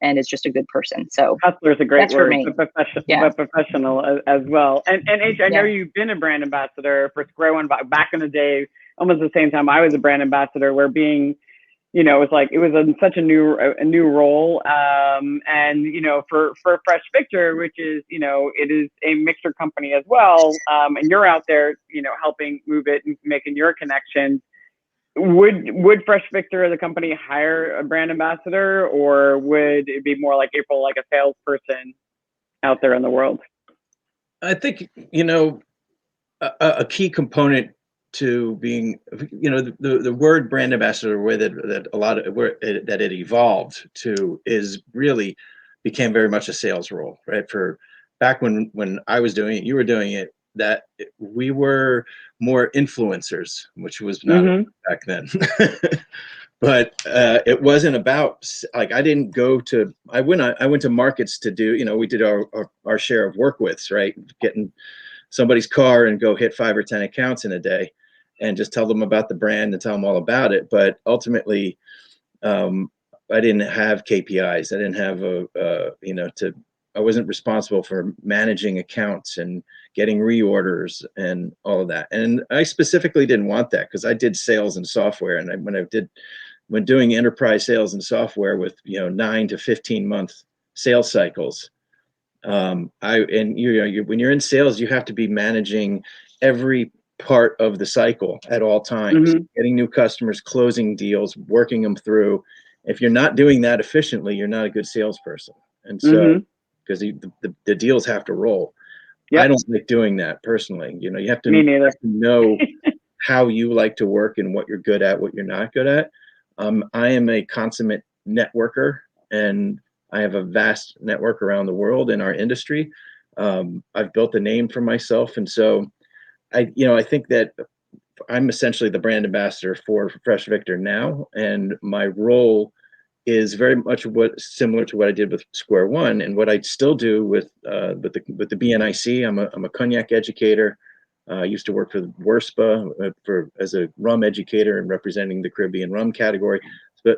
is just a good person. So hustler is a great word, but professional as well. And H, I know you've been a brand ambassador for Square One back in the day, almost the same time I was a brand ambassador, where being, it's like it was such a new role, and for Fresh Victor, which is it is a mixer company as well, and you're out there helping move it and making your connections. Would Fresh Victor, the company, hire a brand ambassador, or would it be more like April, like a salesperson out there in the world? I think a key component to being, the word brand ambassador, where that a lot of where that it evolved to is really became very much a sales role, right? For back when I was doing it, you were doing it, that we were more influencers, which was not back then. But it wasn't about, like, I didn't go to, I went to markets to do, we did our share of work with, right? Getting somebody's car and go hit 5 or 10 accounts in a day and just tell them about the brand and tell them all about it. But ultimately, I didn't have KPIs. I didn't have I wasn't responsible for managing accounts and getting reorders and all of that. And I specifically didn't want that, because I did sales and software. And when doing enterprise sales and software with 9 to 15 month sales cycles, when you're in sales, you have to be managing every part of the cycle at all times, getting new customers, closing deals, working them through. If you're not doing that efficiently, you're not a good salesperson. And so, because the deals have to roll. Yep. I don't like doing that personally. You have to know how you like to work and what you're good at, what you're not good at. I am a consummate networker, and I have a vast network around the world in our industry. I've built a name for myself. And so I think that I'm essentially the brand ambassador for Fresh Victor now. And my role is very much similar to what I did with Square One, and what I still do with the BNIC. I'm a cognac educator. I used to work for WERSPA as a rum educator and representing the Caribbean rum category.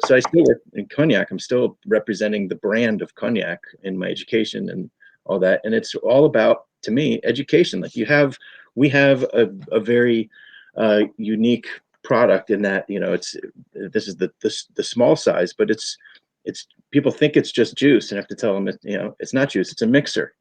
So I still work in cognac. I'm still representing the brand of cognac in my education and all that. And it's all about, to me, education. Like we have a very unique product in that, this is the small size, but it's people think it's just juice, and I have to tell them that, it's not juice, it's a mixer.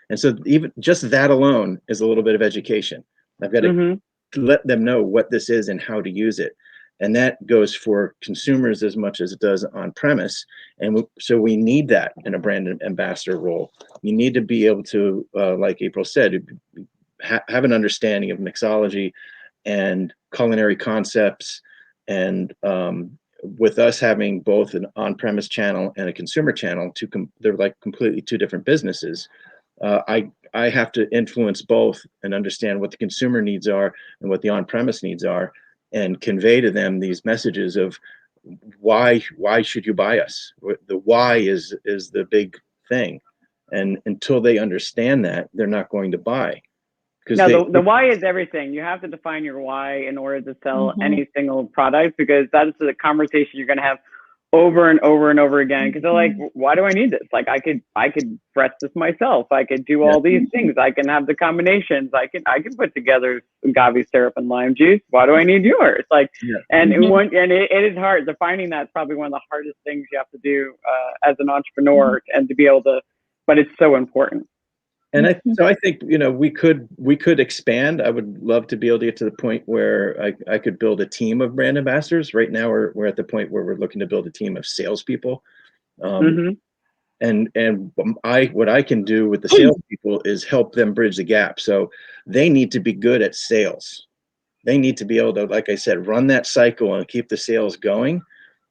And so even just that alone is a little bit of education. I've got to let them know what this is and how to use it. And that goes for consumers as much as it does on premise. And so we need that in a brand ambassador role. You need to be able to, like April said, have an understanding of mixology and culinary concepts. And with us having both an on-premise channel and a consumer channel, they're like completely two different businesses. I have to influence both and understand what the consumer needs are and what the on-premise needs are, and convey to them these messages of why should you buy us? The why is the big thing. And until they understand that, they're not going to buy. No, the why is everything. You have to define your why in order to sell any single product, because that's the conversation you're going to have over and over and over again. Because they're like, why do I need this? Like, I could press this myself. I could do all these things. I can have the combinations. I can put together agave syrup and lime juice. Why do I need yours? Like, and it is hard. Defining that's probably one of the hardest things you have to do as an entrepreneur, and to be able to. But it's so important. And I think we could expand. I would love to be able to get to the point where I could build a team of brand ambassadors. Right now, we're at the point where we're looking to build a team of salespeople. And what I can do with the salespeople is help them bridge the gap. So they need to be good at sales. They need to be able to, like I said, run that cycle and keep the sales going.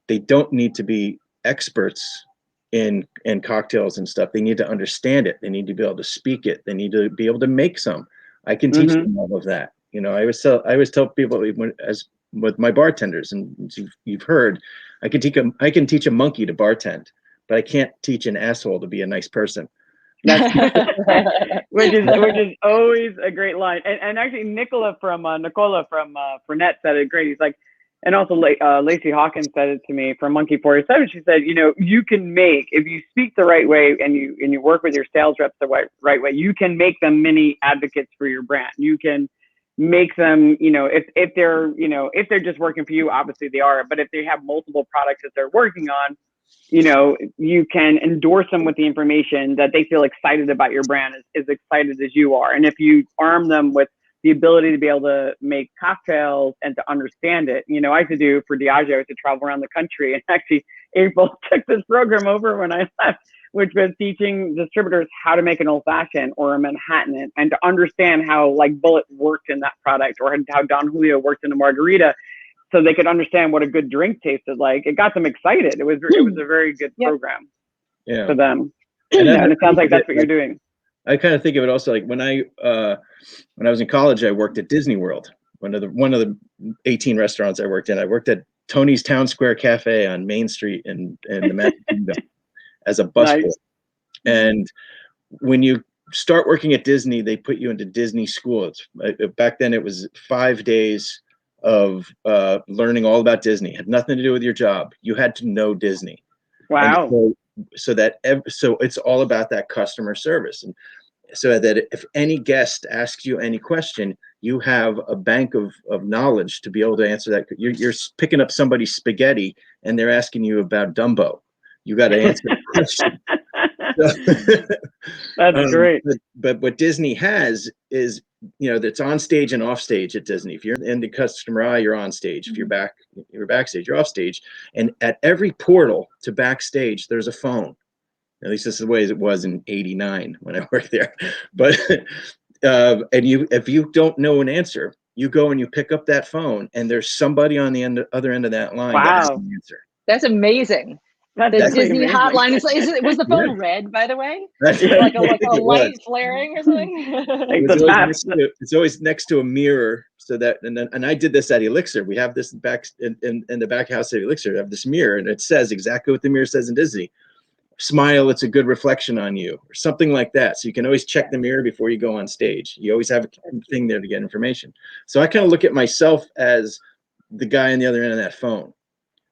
They don't need to be experts in cocktails and stuff. They need to understand it. They need to be able to speak it. They need to be able to make some. I can teach them all of that. I always tell people, as with my bartenders, and you've heard, I can teach a monkey to bartend, but I can't teach an asshole to be a nice person. That's which is always a great line. And actually, Nicola from Fournette said it great. He's like, and also Lacey Hawkins said it to me from Monkey 47. She said, you can make, if you speak the right way and you work with your sales reps the right way, you can make them mini advocates for your brand. You can make them, if they're, if they're just working for you, obviously they are, but if they have multiple products that they're working on, you can endorse them with the information that they feel excited about your brand, as excited as you are. And if you arm them with the ability to be able to make cocktails and to understand it, I used to do for Diageo, I used to travel around the country, and actually April took this program over when I left, which was teaching distributors how to make an old fashioned or a Manhattan, and to understand how like Bullet worked in that product, or how Don Julio worked in a margarita, so they could understand what a good drink tasted like. It got them excited. It was a very good program for them. And it sounds like that's what you're doing. I kind of think of it also like when I was in college, I worked at Disney World. One of the 18 restaurants I worked in. I worked at Tony's Town Square Cafe on Main Street in the Magic Kingdom as a busboy. Nice. And when you start working at Disney, they put you into Disney school. Back then it was 5 days of learning all about Disney. It had nothing to do with your job. You had to know Disney. Wow. So it's all about that customer service. And so that if any guest asks you any question, you have a bank of knowledge to be able to answer that. You're picking up somebody's spaghetti and they're asking you about Dumbo. You got to answer the question. That's great. But what Disney has is, that's on stage and off stage at Disney. If you're in the customer eye, you're on stage. If you're backstage, you're off stage. And at every portal to backstage, there's a phone. At least this is the way it was in '89 when I worked there. But and if you don't know an answer, you go and you pick up that phone, and there's somebody on the other end of that line that has an answer. That's amazing. The Disney hotline was the phone red, by the way? Like a light flaring or something? It's always next to a mirror, so that and I did this at Elixir. We have this back in the back house at Elixir. I have this mirror, and it says exactly what the mirror says in Disney. Smile, it's a good reflection on you, or something like that. So you can always check the mirror before you go on stage. You always have a thing there to get information. So I kind of look at myself as the guy on the other end of that phone.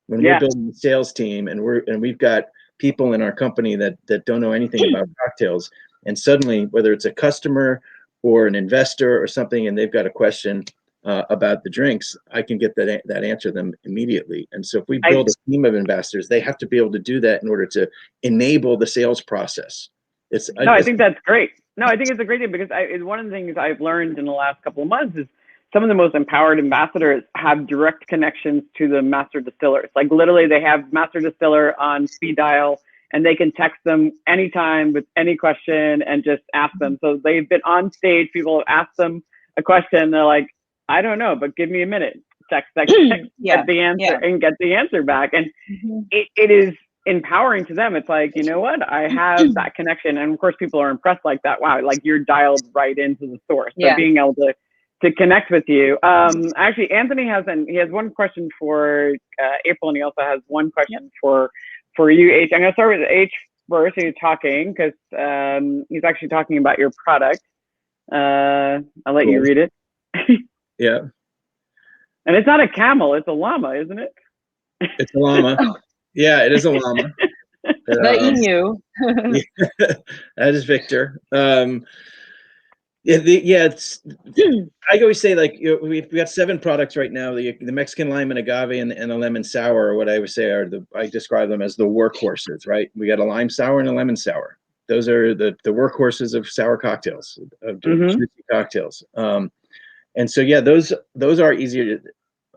When we're building a sales team, and we've got people in our company that don't know anything about cocktails, and suddenly, whether it's a customer or an investor or something, and they've got a question about the drinks, I can get that answer them immediately. And so if we build a team of ambassadors, they have to be able to do that in order to enable the sales process. I think that's great. No, I think it's a great thing, because one of the things I've learned in the last couple of months is some of the most empowered ambassadors have direct connections to the master distillers. Like literally they have master distiller on speed dial, and they can text them anytime with any question and just ask them. So they've been on stage, people have asked them a question, they're like, I don't know, but give me a minute. Text, get the answer and get the answer back. And it is empowering to them. It's like, you know what, I have that connection. And of course people are impressed like that. Wow, like you're dialed right into the source. So being able to connect with you. Actually, Anthony has one question for April, and he also has one question for you, H. I'm going to start with H first. He's talking because he's actually talking about your product. I'll let you read it. Yeah. And it's not a camel, it's a llama, isn't it? It's a llama. Yeah, it is a llama. The emu. That is Victor. I always say, like, we've got 7 products right now. The Mexican lime and agave and the lemon sour, or what I would say I describe them as the workhorses, right? We got a lime sour and a lemon sour. Those are the workhorses of sour cocktails, of juicy cocktails. And so, those are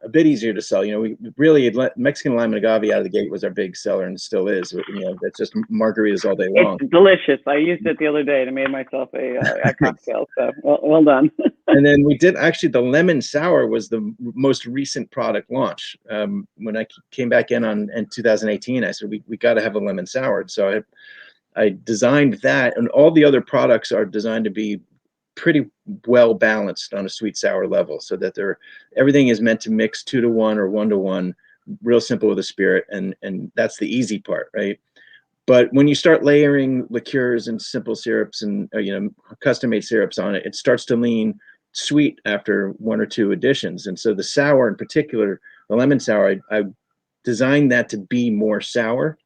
a bit easier to sell. We really, Mexican lime and agave out of the gate was our big seller, and still is. That's just margaritas all day long. It's delicious. I used it the other day and I made myself a cocktail. So well done. And then we did actually, the lemon sour was the most recent product launch. When I came back in 2018, I said we got to have a lemon sour. So I designed that, and all the other products are designed to be pretty well balanced on a sweet sour level, so that everything is meant to mix 2 to 1 or 1 to 1, real simple with a spirit, and that's the easy part, right? But when you start layering liqueurs and simple syrups and custom made syrups on it, it starts to lean sweet after 1 or 2 additions. And so the sour in particular, the lemon sour, I designed that to be more sour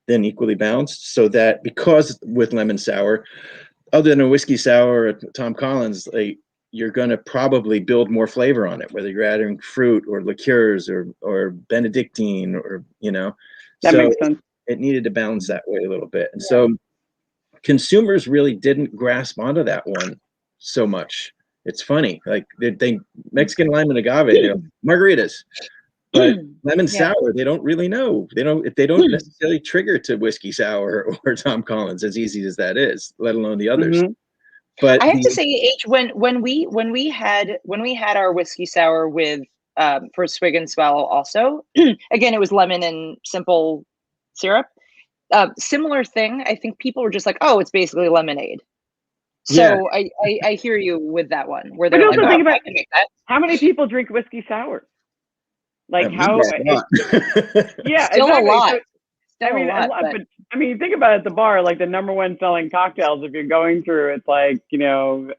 than equally balanced, so that, because with lemon sour, other than a whiskey sour or Tom Collins, you're going to probably build more flavor on it, whether you're adding fruit or liqueurs or Benedictine or, you know. That makes sense. It needed to balance that way a little bit. And so consumers really didn't grasp onto that one so much. It's funny, like they Mexican lime and agave, they're margaritas, but lemon sour, they don't really know. They don't necessarily trigger to whiskey sour or Tom Collins, as easy as that is, let alone the others. But I have to say, H, when we had our whiskey sour with for Swig and Swallow also, again, it was lemon and simple syrup. Similar thing. I think people were just like, oh, it's basically lemonade. So I hear you with that one, where they're like, oh, think about, I can make that. How many people drink whiskey sour? Like how? Yeah, still exactly. a lot. So, I mean, a lot, but I mean, think about it at the bar, like the number one selling cocktails. If you're going through, it's like Philip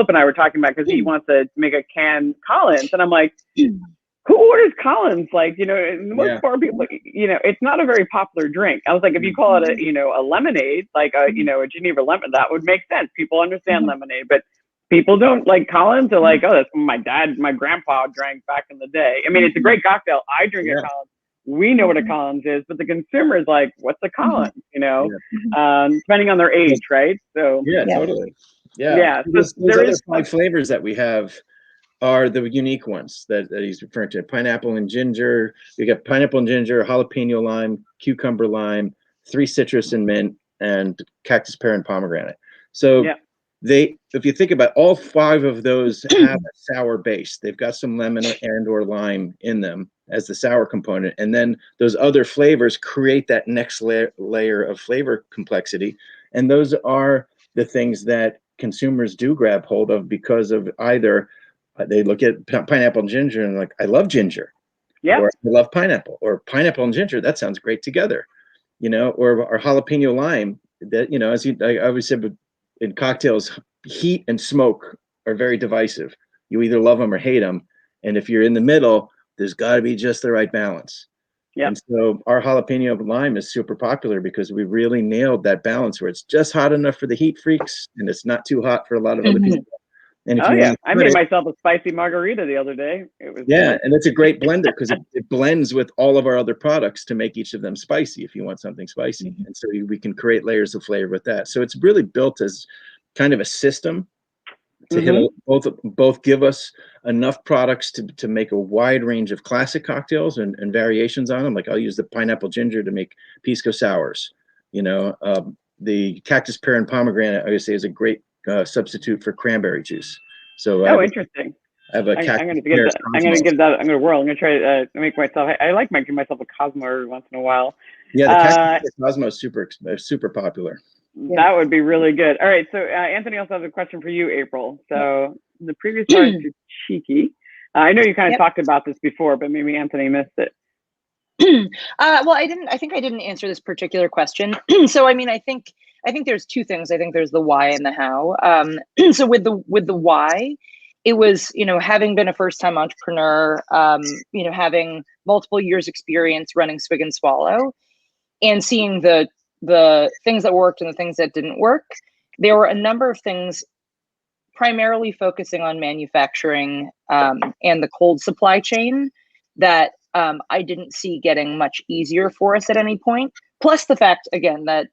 and I were talking about, because he wants to make a canned Collins, and I'm like, who orders Collins? Like, most bar people, it's not a very popular drink. I was like, if you call it a lemonade, like a Geneva lemon, that would make sense. People understand lemonade, but people don't like Collins. Are like, oh, that's what my grandpa drank back in the day. I mean, it's a great cocktail. I drink a Collins. We know what a Collins is, but the consumer is like, what's a Collins? Depending on their age, right? So totally. So those other 5 flavors that we have are the unique ones that he's referring to. Pineapple and ginger. You got pineapple and ginger, jalapeno lime, cucumber lime, 3 citrus and mint, and cactus pear and pomegranate. So if you think about all 5 of those have a sour base. They've got some lemon and or lime in them as the sour component. And then those other flavors create that next layer of flavor complexity. And those are the things that consumers do grab hold of, because of either they look at pineapple and ginger and like, I love ginger, or I love pineapple, or pineapple and ginger, that sounds great together, or jalapeno lime. That, as I always said, in cocktails, heat and smoke are very divisive. You either love them or hate them, and if you're in the middle, there's got to be just the right balance. And so our jalapeno lime is super popular because we really nailed that balance where it's just hot enough for the heat freaks and it's not too hot for a lot of other people. And if I made myself a spicy margarita the other day. It was and it's a great blender because it blends with all of our other products to make each of them spicy if you want something spicy. And so we can create layers of flavor with that. So it's really built as kind of a system to hit both give us enough products to make a wide range of classic cocktails and variations on them. Like I'll use the pineapple ginger to make pisco sours. The cactus pear and pomegranate, I would say, is a great substitute for cranberry juice. So interesting. I have a I'm going to give that. I'm going to whirl. I'm going to try to make myself. I like making myself a Cosmo every once in a while. Yeah, the Cosmo is super popular. That would be really good. All right. So Anthony also has a question for you, April. So the previous part is too cheeky. I know you kind of talked about this before, but maybe Anthony missed it. Well, I think I didn't answer this particular question. So, I mean, I think there's 2 things. I think there's the why and the how. So with the why, it was, having been a first-time entrepreneur, having multiple years experience running Swig and Swallow, and seeing the things that worked and the things that didn't work. There were a number of things, primarily focusing on manufacturing and the cold supply chain, that I didn't see getting much easier for us at any point. Plus the fact, again, that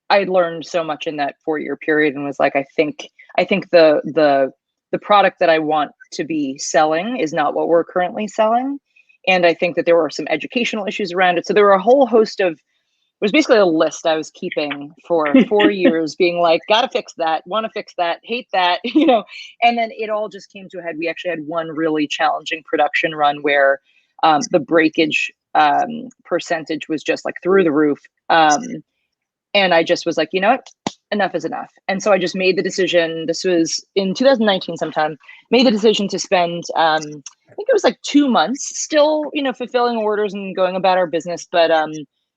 I learned so much in that 4-year period and was like, I think the product that I want to be selling is not what we're currently selling. And I think that there were some educational issues around it. So there were a whole host of, it was basically a list I was keeping for 4 years, being like, gotta fix that, want to fix that, hate that, and then it all just came to a head. We actually had one really challenging production run where the breakage percentage was just like through the roof. And I just was like, you know what, enough is enough. And so I just made the decision, this was in 2019 sometime, made the decision to spend, I think it was like 2 months still, fulfilling orders and going about our business, but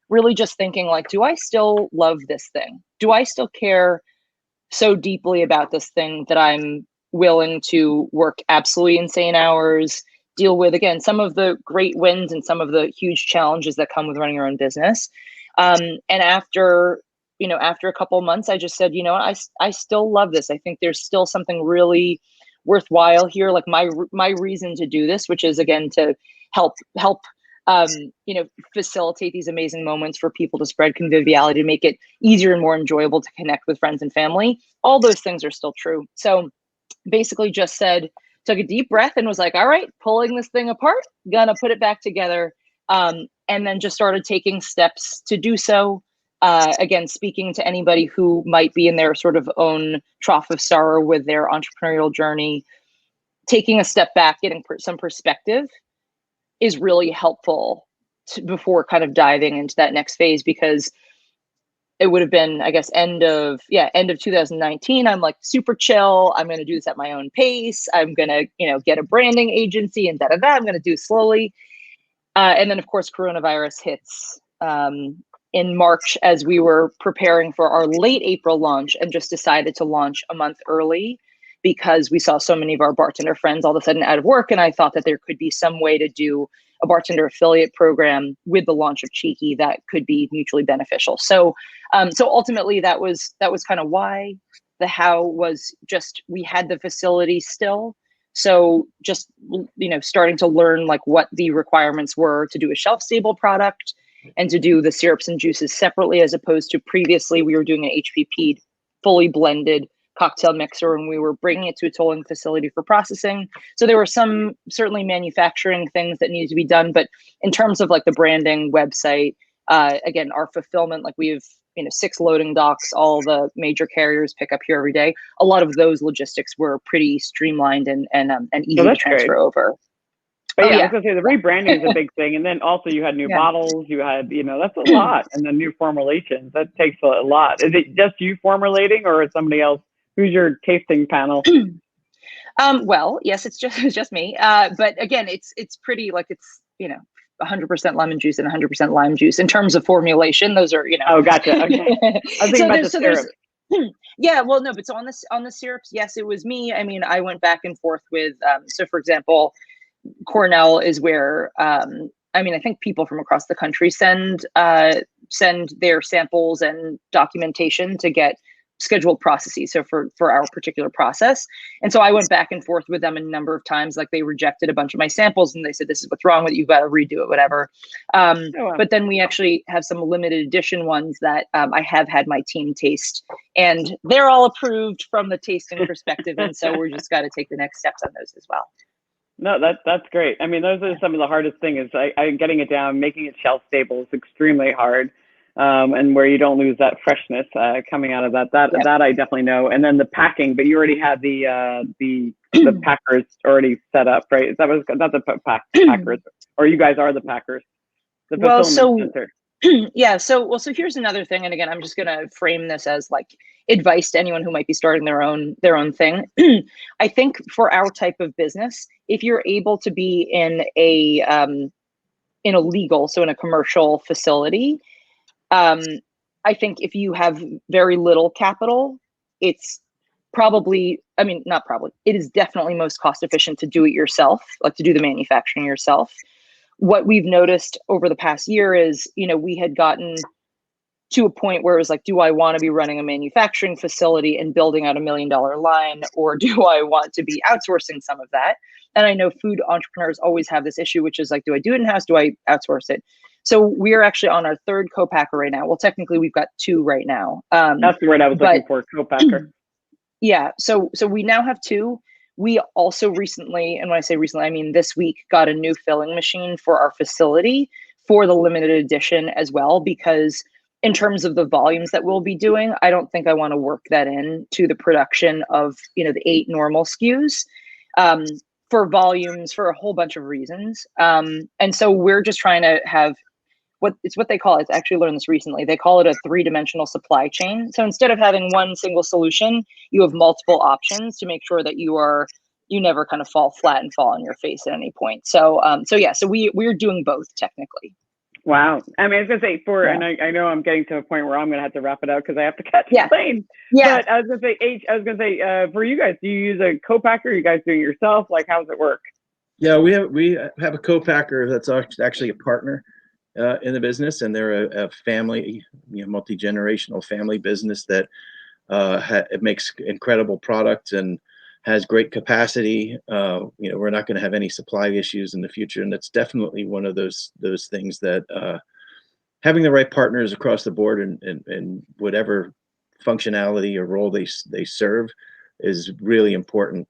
really just thinking like, do I still love this thing? Do I still care so deeply about this thing that I'm willing to work absolutely insane hours, deal with, again, some of the great wins and some of the huge challenges that come with running your own business. And after after a couple of months, I just said, I still love this. I think there's still something really worthwhile here. Like my reason to do this, which is again, to help, facilitate these amazing moments for people, to spread conviviality, to make it easier and more enjoyable to connect with friends and family. All those things are still true. So basically just took a deep breath and was like, all right, pulling this thing apart, gonna put it back together. And then just started taking steps to do so. Again, speaking to anybody who might be in their sort of own trough of sorrow with their entrepreneurial journey, taking a step back, getting some perspective is really helpful before kind of diving into that next phase, because it would have been, I guess, end of 2019. I'm like super chill. I'm going to do this at my own pace. I'm going to, get a branding agency and I'm going to do slowly. And then of course, coronavirus hits in March as we were preparing for our late April launch, and just decided to launch a month early because we saw so many of our bartender friends all of a sudden out of work. And I thought that there could be some way to do a bartender affiliate program with the launch of Cheeky that could be mutually beneficial. So ultimately that was kind of why. The how was just, we had the facility still. So just, starting to learn like what the requirements were to do a shelf stable product and to do the syrups and juices separately, as opposed to previously we were doing an HPP fully blended cocktail mixer, and we were bringing it to a tolling facility for processing. So there were some certainly manufacturing things that needed to be done, but in terms of like the branding, website, again, our fulfillment, like we have 6 loading docks, all the major carriers pick up here every day. A lot of those logistics were pretty streamlined and easy to transfer over. But I was gonna say the rebranding is a big thing, and then also you had new bottles, you had that's a lot, and then new formulations, that takes a lot. Is it just you formulating, or is somebody else? Who's your tasting panel? Well, yes, it's just me. But again, it's pretty like it's 100% lemon juice and 100% lime juice in terms of formulation. Those are Oh, gotcha. Okay. I was thinking about the syrup. Yeah, well, no, but so on the syrups, yes, it was me. I mean, I went back and forth with. So, for example, Cornell is where I think people from across the country send their samples and documentation to get scheduled processes. So for our particular process. And so I went back and forth with them a number of times. Like they rejected a bunch of my samples and they said, this is what's wrong with it. You've got to redo it, whatever. But then we actually have some limited edition ones that I have had my team taste, and they're all approved from the tasting perspective. And so we're just got to take the next steps on those as well. No, that's great. I mean, those are some of the hardest things. I getting it down, making it shelf stable is extremely hard. And where you don't lose that freshness coming out of that I definitely know. And then the packing, but you already had the packers already set up, right? That's the packers, or you guys are the packers. The fulfillment center. Yeah. So here's another thing. And again, I'm just going to frame this as like advice to anyone who might be starting their own thing. I think for our type of business, if you're able to be in a legal, so in a commercial facility, I think if you have very little capital, it's probably, it is definitely most cost efficient to do it yourself, like to do the manufacturing yourself. What we've noticed over the past year is, we had gotten to a point where it was like, do I want to be running a manufacturing facility and building out $1 million line, or do I want to be outsourcing some of that? And I know food entrepreneurs always have this issue, which is like, do I do it in-house? Do I outsource it? So we're actually on our 3rd co-packer right now. Well, technically we've got 2 right now. That's the word I was looking for, co-packer. Yeah. So we now have 2. We also recently, and when I say recently, I mean this week, got a new filling machine for our facility for the limited edition as well, because in terms of the volumes that we'll be doing, I don't think I want to work that in to the production of, the 8 normal SKUs for volumes, for a whole bunch of reasons. And so we're just trying to have what they call, I've actually learned this recently, they call it a 3-dimensional supply chain. So instead of having one single solution, you have multiple options to make sure that you never kind of fall flat and fall on your face at any point. So we're doing both technically. Wow. I mean, I was going to say and I know I'm getting to a point where I'm going to have to wrap it out because I have to catch the plane. Yeah. But I was going to say, for you guys, do you use a co-packer? Are you guys doing it yourself? Like, how does it work? Yeah, we have a co-packer that's actually a partner. in the business, and they're a family, multi-generational family business that it makes incredible products and has great capacity. We're not going to have any supply issues in the future, and that's definitely one of those things that having the right partners across the board and whatever functionality or role they serve is really important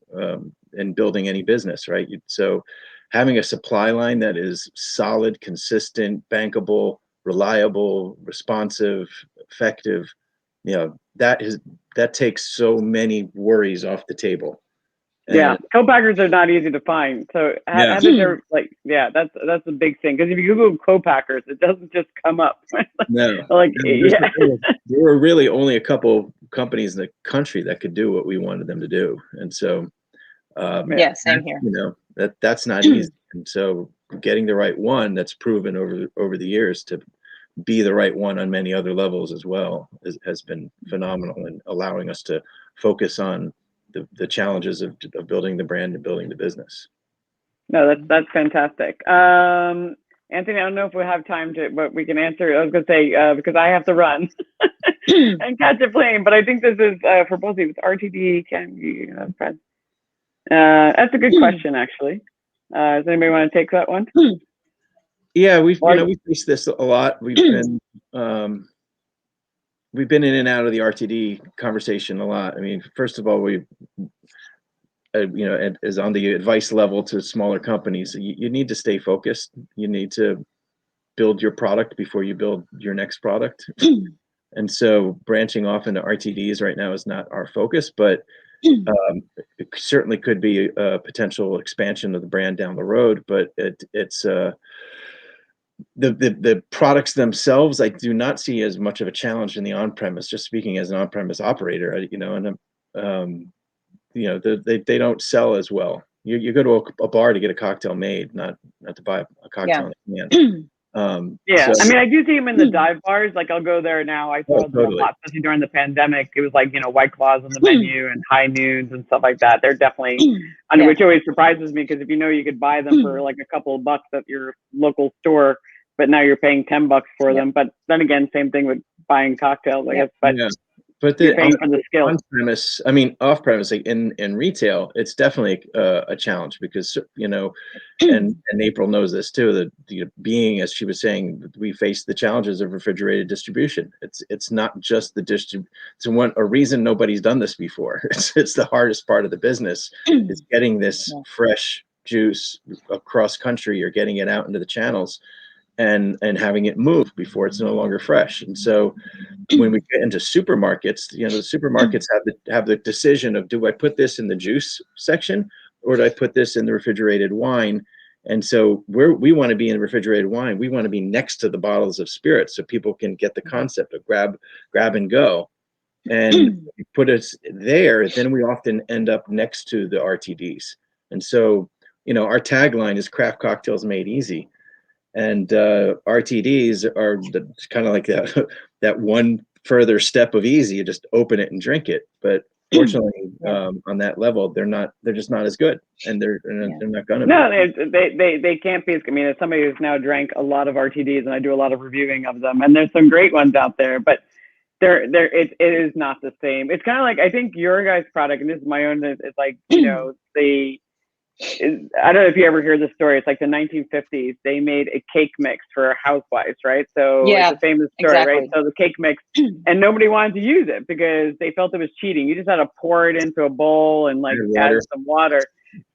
in building any business, right? So having a supply line that is solid, consistent, bankable, reliable, responsive, effective, that takes so many worries off the table. Yeah, co-packers are not easy to find. So having their that's a big thing, because if you Google co-packers, it doesn't just come up. No, there were really only a couple companies in the country that could do what we wanted them to do, and so same here. That's not easy, and so getting the right one that's proven over the years to be the right one on many other levels as well has been phenomenal in allowing us to focus on the challenges of building the brand and building the business. No, that's fantastic. Anthony, I don't know if we have time but we can answer. I was going to say, because I have to run and catch a plane, but I think this is for both of you. It's RTD. Can you have friends? That's a good question, actually. Does anybody want to take that one? Yeah, we face this a lot. We've been in and out of the RTD conversation a lot. I mean, first of all, we is on the advice level to smaller companies. You need to stay focused. You need to build your product before you build your next product. And so branching off into RTDs right now is not our focus, but it certainly could be a potential expansion of the brand down the road. But it's the products themselves, I do not see as much of a challenge in the on-premise. Just speaking as an on-premise operator, they don't sell as well. You go to a bar to get a cocktail made, not to buy a cocktail in a can. I mean, I do see them in the dive bars. Like, I'll go there now. I saw them a lot, especially during the pandemic. It was like, White Claws on the menu and High Noons and stuff like that. They're definitely, which always surprises me, because if you could buy them for like a couple of bucks at your local store, but now you're paying $10 for them. But then again, same thing with buying cocktails, I guess. But you're paying for the skill. On-premise, off-premise, like in retail, it's definitely a challenge, because and April knows this too. That being, as she was saying, we face the challenges of refrigerated distribution. It's not just the It's a reason nobody's done this before. It's the hardest part of the business is getting this fresh juice across country, or getting it out into the channels, and having it move before it's no longer fresh. And so when we get into supermarkets, the supermarkets have the decision of, do I put this in the juice section, or do I put this in the refrigerated wine? And so we want to be in refrigerated wine. We want to be next to the bottles of spirits, so people can get the concept of grab and go. And put us there, then we often end up next to the RTDs. And so, our tagline is craft cocktails made easy. And RTDs are kind of like that one further step of easy. You just open it and drink it. But fortunately, on that level, they're just not as good, and they're not gonna. No, they can't be. I mean, as somebody who's now drank a lot of RTDs, and I do a lot of reviewing of them, and there's some great ones out there, but it is not the same. It's kind of like, I think your guys' product, and this is my own. It's like I don't know if you ever hear the story. It's like the 1950s. They made a cake mix for housewives, right? So it's a famous story, right? So the cake mix, and nobody wanted to use it because they felt it was cheating. You just had to pour it into a bowl and add some water.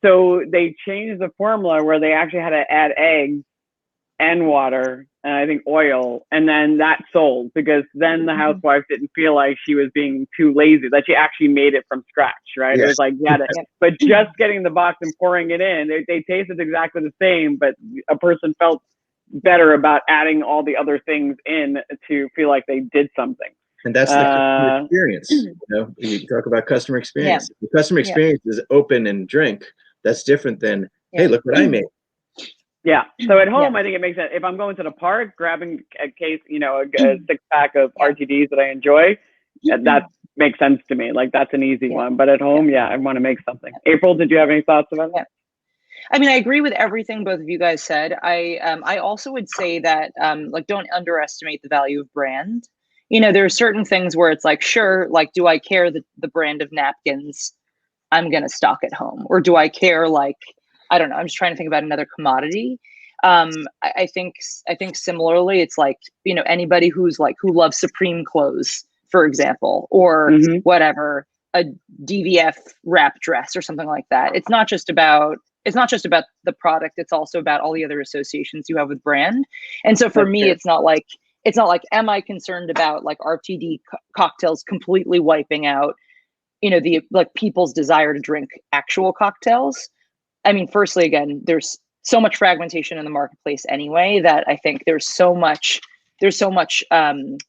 So they changed the formula where they actually had to add eggs and water, and I think oil, and then that sold, because then the housewife didn't feel like she was being too lazy, that she actually made it from scratch, right? It was like, but just getting the box and pouring it in, they tasted exactly the same, but a person felt better about adding all the other things in to feel like they did something. And that's the customer experience. You talk about customer experience. The customer experience is open and drink. That's different than, hey, look what I made. Yeah. So at home, I think it makes sense. If I'm going to the park, grabbing a case, a 6-pack of RTDs that I enjoy, that makes sense to me. Like, that's an easy one. But at home, I want to make something. April, did you have any thoughts about that? I mean, I agree with everything both of you guys said. I also would say that like, don't underestimate the value of brand. You know, there are certain things where it's like, sure, like, do I care the brand of napkins I'm going to stock at home? Or do I care, like, I don't know, I'm just trying to think about another commodity. I think similarly, it's like, you know, anybody who loves Supreme clothes, for example, or whatever, a DVF wrap dress or something like that. It's not just about the product, it's also about all the other associations you have with brand. And so for me, it's not like, am I concerned about like RTD cocktails completely wiping out, you know, the like people's desire to drink actual cocktails? I mean, firstly, again, there's so much fragmentation in the marketplace anyway, that I think there's so much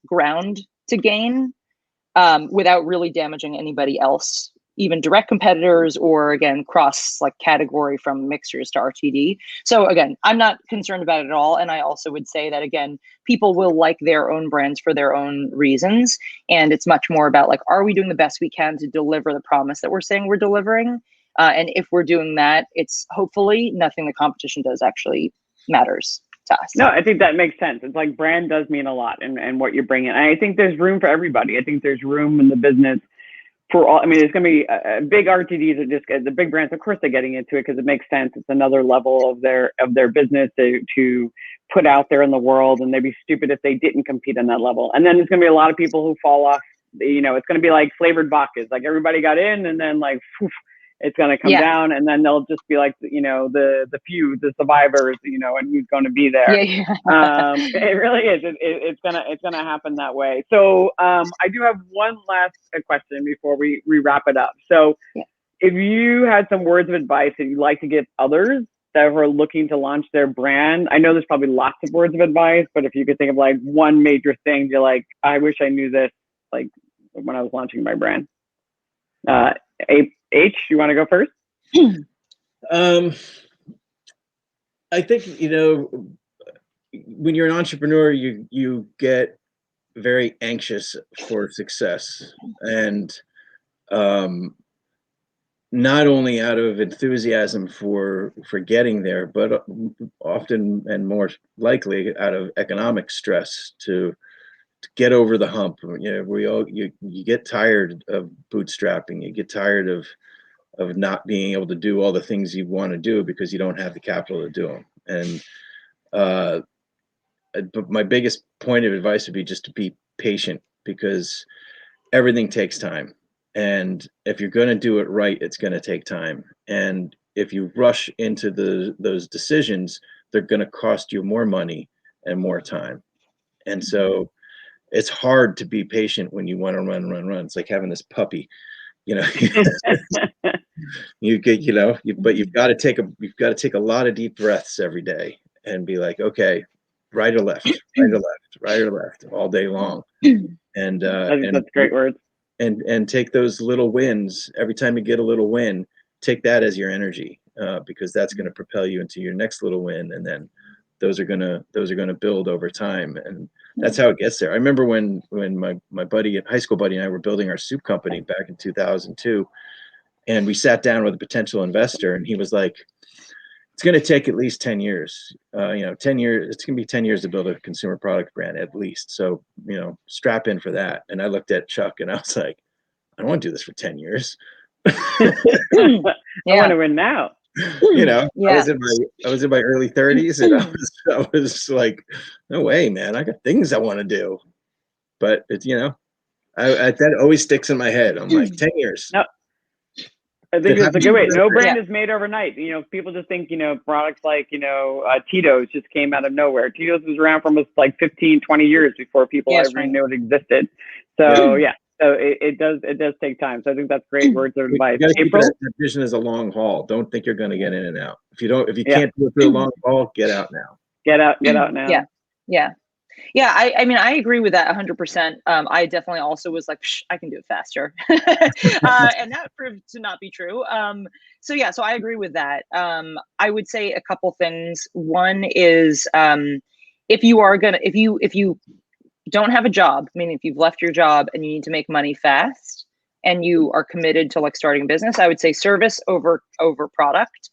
ground to gain without really damaging anybody else, even direct competitors, or again, cross like category from mixers to RTD. So again, I'm not concerned about it at all. And I also would say that, again, people will like their own brands for their own reasons. And it's much more about like, are we doing the best we can to deliver the promise that we're saying we're delivering? And if we're doing that, it's hopefully nothing the competition does actually matters to us. No, I think that makes sense. It's like brand does mean a lot, and what you bring in. And I think there's room for everybody. I think there's room in the business for all. I mean, there's going to be big RTDs are just the big brands. Of course, they're getting into it because it makes sense. It's another level of their business to put out there in the world, and they'd be stupid if they didn't compete on that level. And then there's going to be a lot of people who fall off. You know, it's going to be like flavored vodkas. Like everybody got in, and then like, poof, it's going to come down, and then they'll just be like, you know, the few, the survivors, you know, and who's going to be there. It really is. It's gonna happen that way. So I do have one last question before we wrap it up. So if you had some words of advice that you'd like to give others that are looking to launch their brand, I know there's probably lots of words of advice, but if you could think of like one major thing, you're like, I wish I knew this, like when I was launching my brand. H, you want to go first? I think, you know, when you're an entrepreneur, you get very anxious for success, and not only out of enthusiasm for getting there, but often and more likely out of economic stress to get over the hump. You know, you get tired of bootstrapping. You get tired of not being able to do all the things you want to do because you don't have the capital to do them. And but my biggest point of advice would be just to be patient, because everything takes time. And if you're going to do it right, it's going to take time. And if you rush into those decisions, they're going to cost you more money and more time. And so it's hard to be patient when you want to run. It's like having this puppy, you know. You get, you know, but you've got to take a lot of deep breaths every day and be like, okay, right or left, right or left, all day long. And that's great words. And take those little wins. Every time you get a little win, take that as your energy, because that's going to propel you into your next little win, and then those are gonna build over time, and that's how it gets there. I remember when my buddy, high school buddy, and I were building our soup company back in 2002, and we sat down with a potential investor, and he was like, "It's going to take at least 10 years. 10 years. It's going to be 10 years to build a consumer product brand at least. So, you know, strap in for that." And I looked at Chuck, and I was like, "I don't want to do this for 10 years. I want to win now." You know, I was in my early 30s, and I was like, no way, man. I got things I want to do. But it's, you know, that always sticks in my head. I'm like, 10 years. No, I think it's a good way. No brand is made overnight. You know, people just think, you know, products like, you know, Tito's just came out of nowhere. Tito's was around for almost like 15, 20 years before people ever knew it existed. So so it does take time. So I think that's great words of advice. April, that vision is a long haul. Don't think you're going to get in and out. If you can't do it through a long haul, get out now. Get out now. Yeah, I mean, I agree with that 100%. I definitely also was like, I can do it faster. And that proved to not be true. So I agree with that. I would say a couple things. One is, if you don't have a job, meaning if you've left your job and you need to make money fast and you are committed to like starting a business, I would say service over product.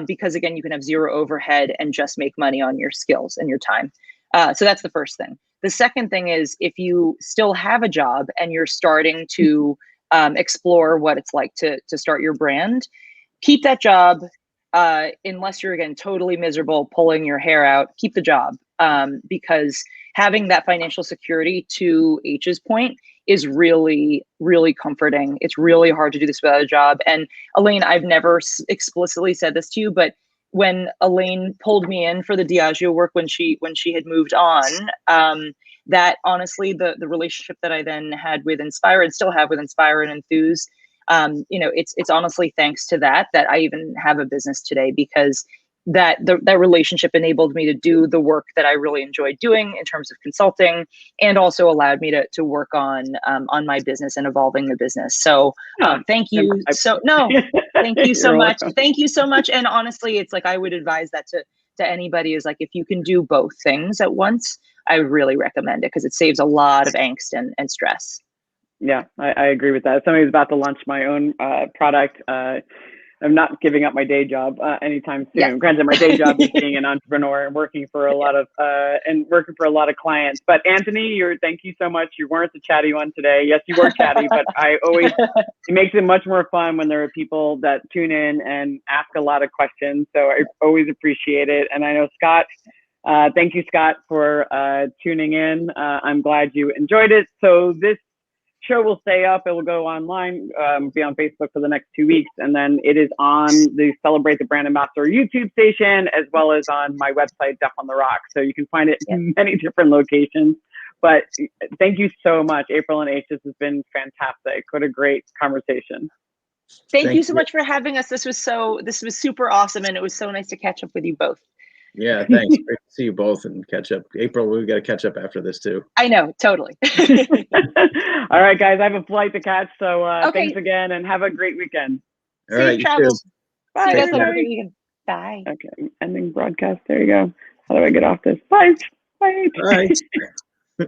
because again, you can have zero overhead and just make money on your skills and your time. So that's the first thing. The second thing is, if you still have a job and you're starting to explore what it's like to start your brand, keep that job. Unless you're, again, totally miserable, pulling your hair out, keep the job, because having that financial security, to H's point, is really, really comforting. It's really hard to do this without a job. And Elaine, I've never explicitly said this to you, but when Elaine pulled me in for the Diageo work when she had moved on, that honestly, the relationship that I then had with Inspire and still have with Inspire and Enthuse, it's honestly thanks to that I even have a business today, because that relationship enabled me to do the work that I really enjoyed doing in terms of consulting, and also allowed me to work on my business and evolving the business. So thank you. Thank you so much. Welcome. Thank you so much. And honestly, it's like, I would advise that to anybody, is like, if you can do both things at once, I really recommend it, because it saves a lot of angst and stress. Yeah, I agree with that. If somebody's about to launch my own product, I'm not giving up my day job anytime soon. Yeah. Granted, my day job is being an entrepreneur and working for a lot of clients. But Anthony, thank you so much. You weren't the chatty one today. Yes, you were chatty, but it makes it much more fun when there are people that tune in and ask a lot of questions. So I always appreciate it. And I know Scott, thank you, Scott, for tuning in. I'm glad you enjoyed it. So this show will stay up. It will go online, be on Facebook for the next 2 weeks. And then it is on the Celebrate the Brand Ambassador YouTube station, as well as on my website, Deaf on the Rock. So you can find it in many different locations. But thank you so much, April and H. This has been fantastic. What a great conversation. Thank you so much for having us. This was super awesome. And it was so nice to catch up with you both. Yeah, thanks. Great to see you both and catch up. April, we've got to catch up after this too. I know, totally. All right, guys, I have a flight to catch. So okay. Thanks again, and have a great weekend. All right, Safe travels. Bye. See you guys. Have a great weekend. Bye. Okay, ending broadcast. There you go. How do I get off this? Bye. Bye. Bye.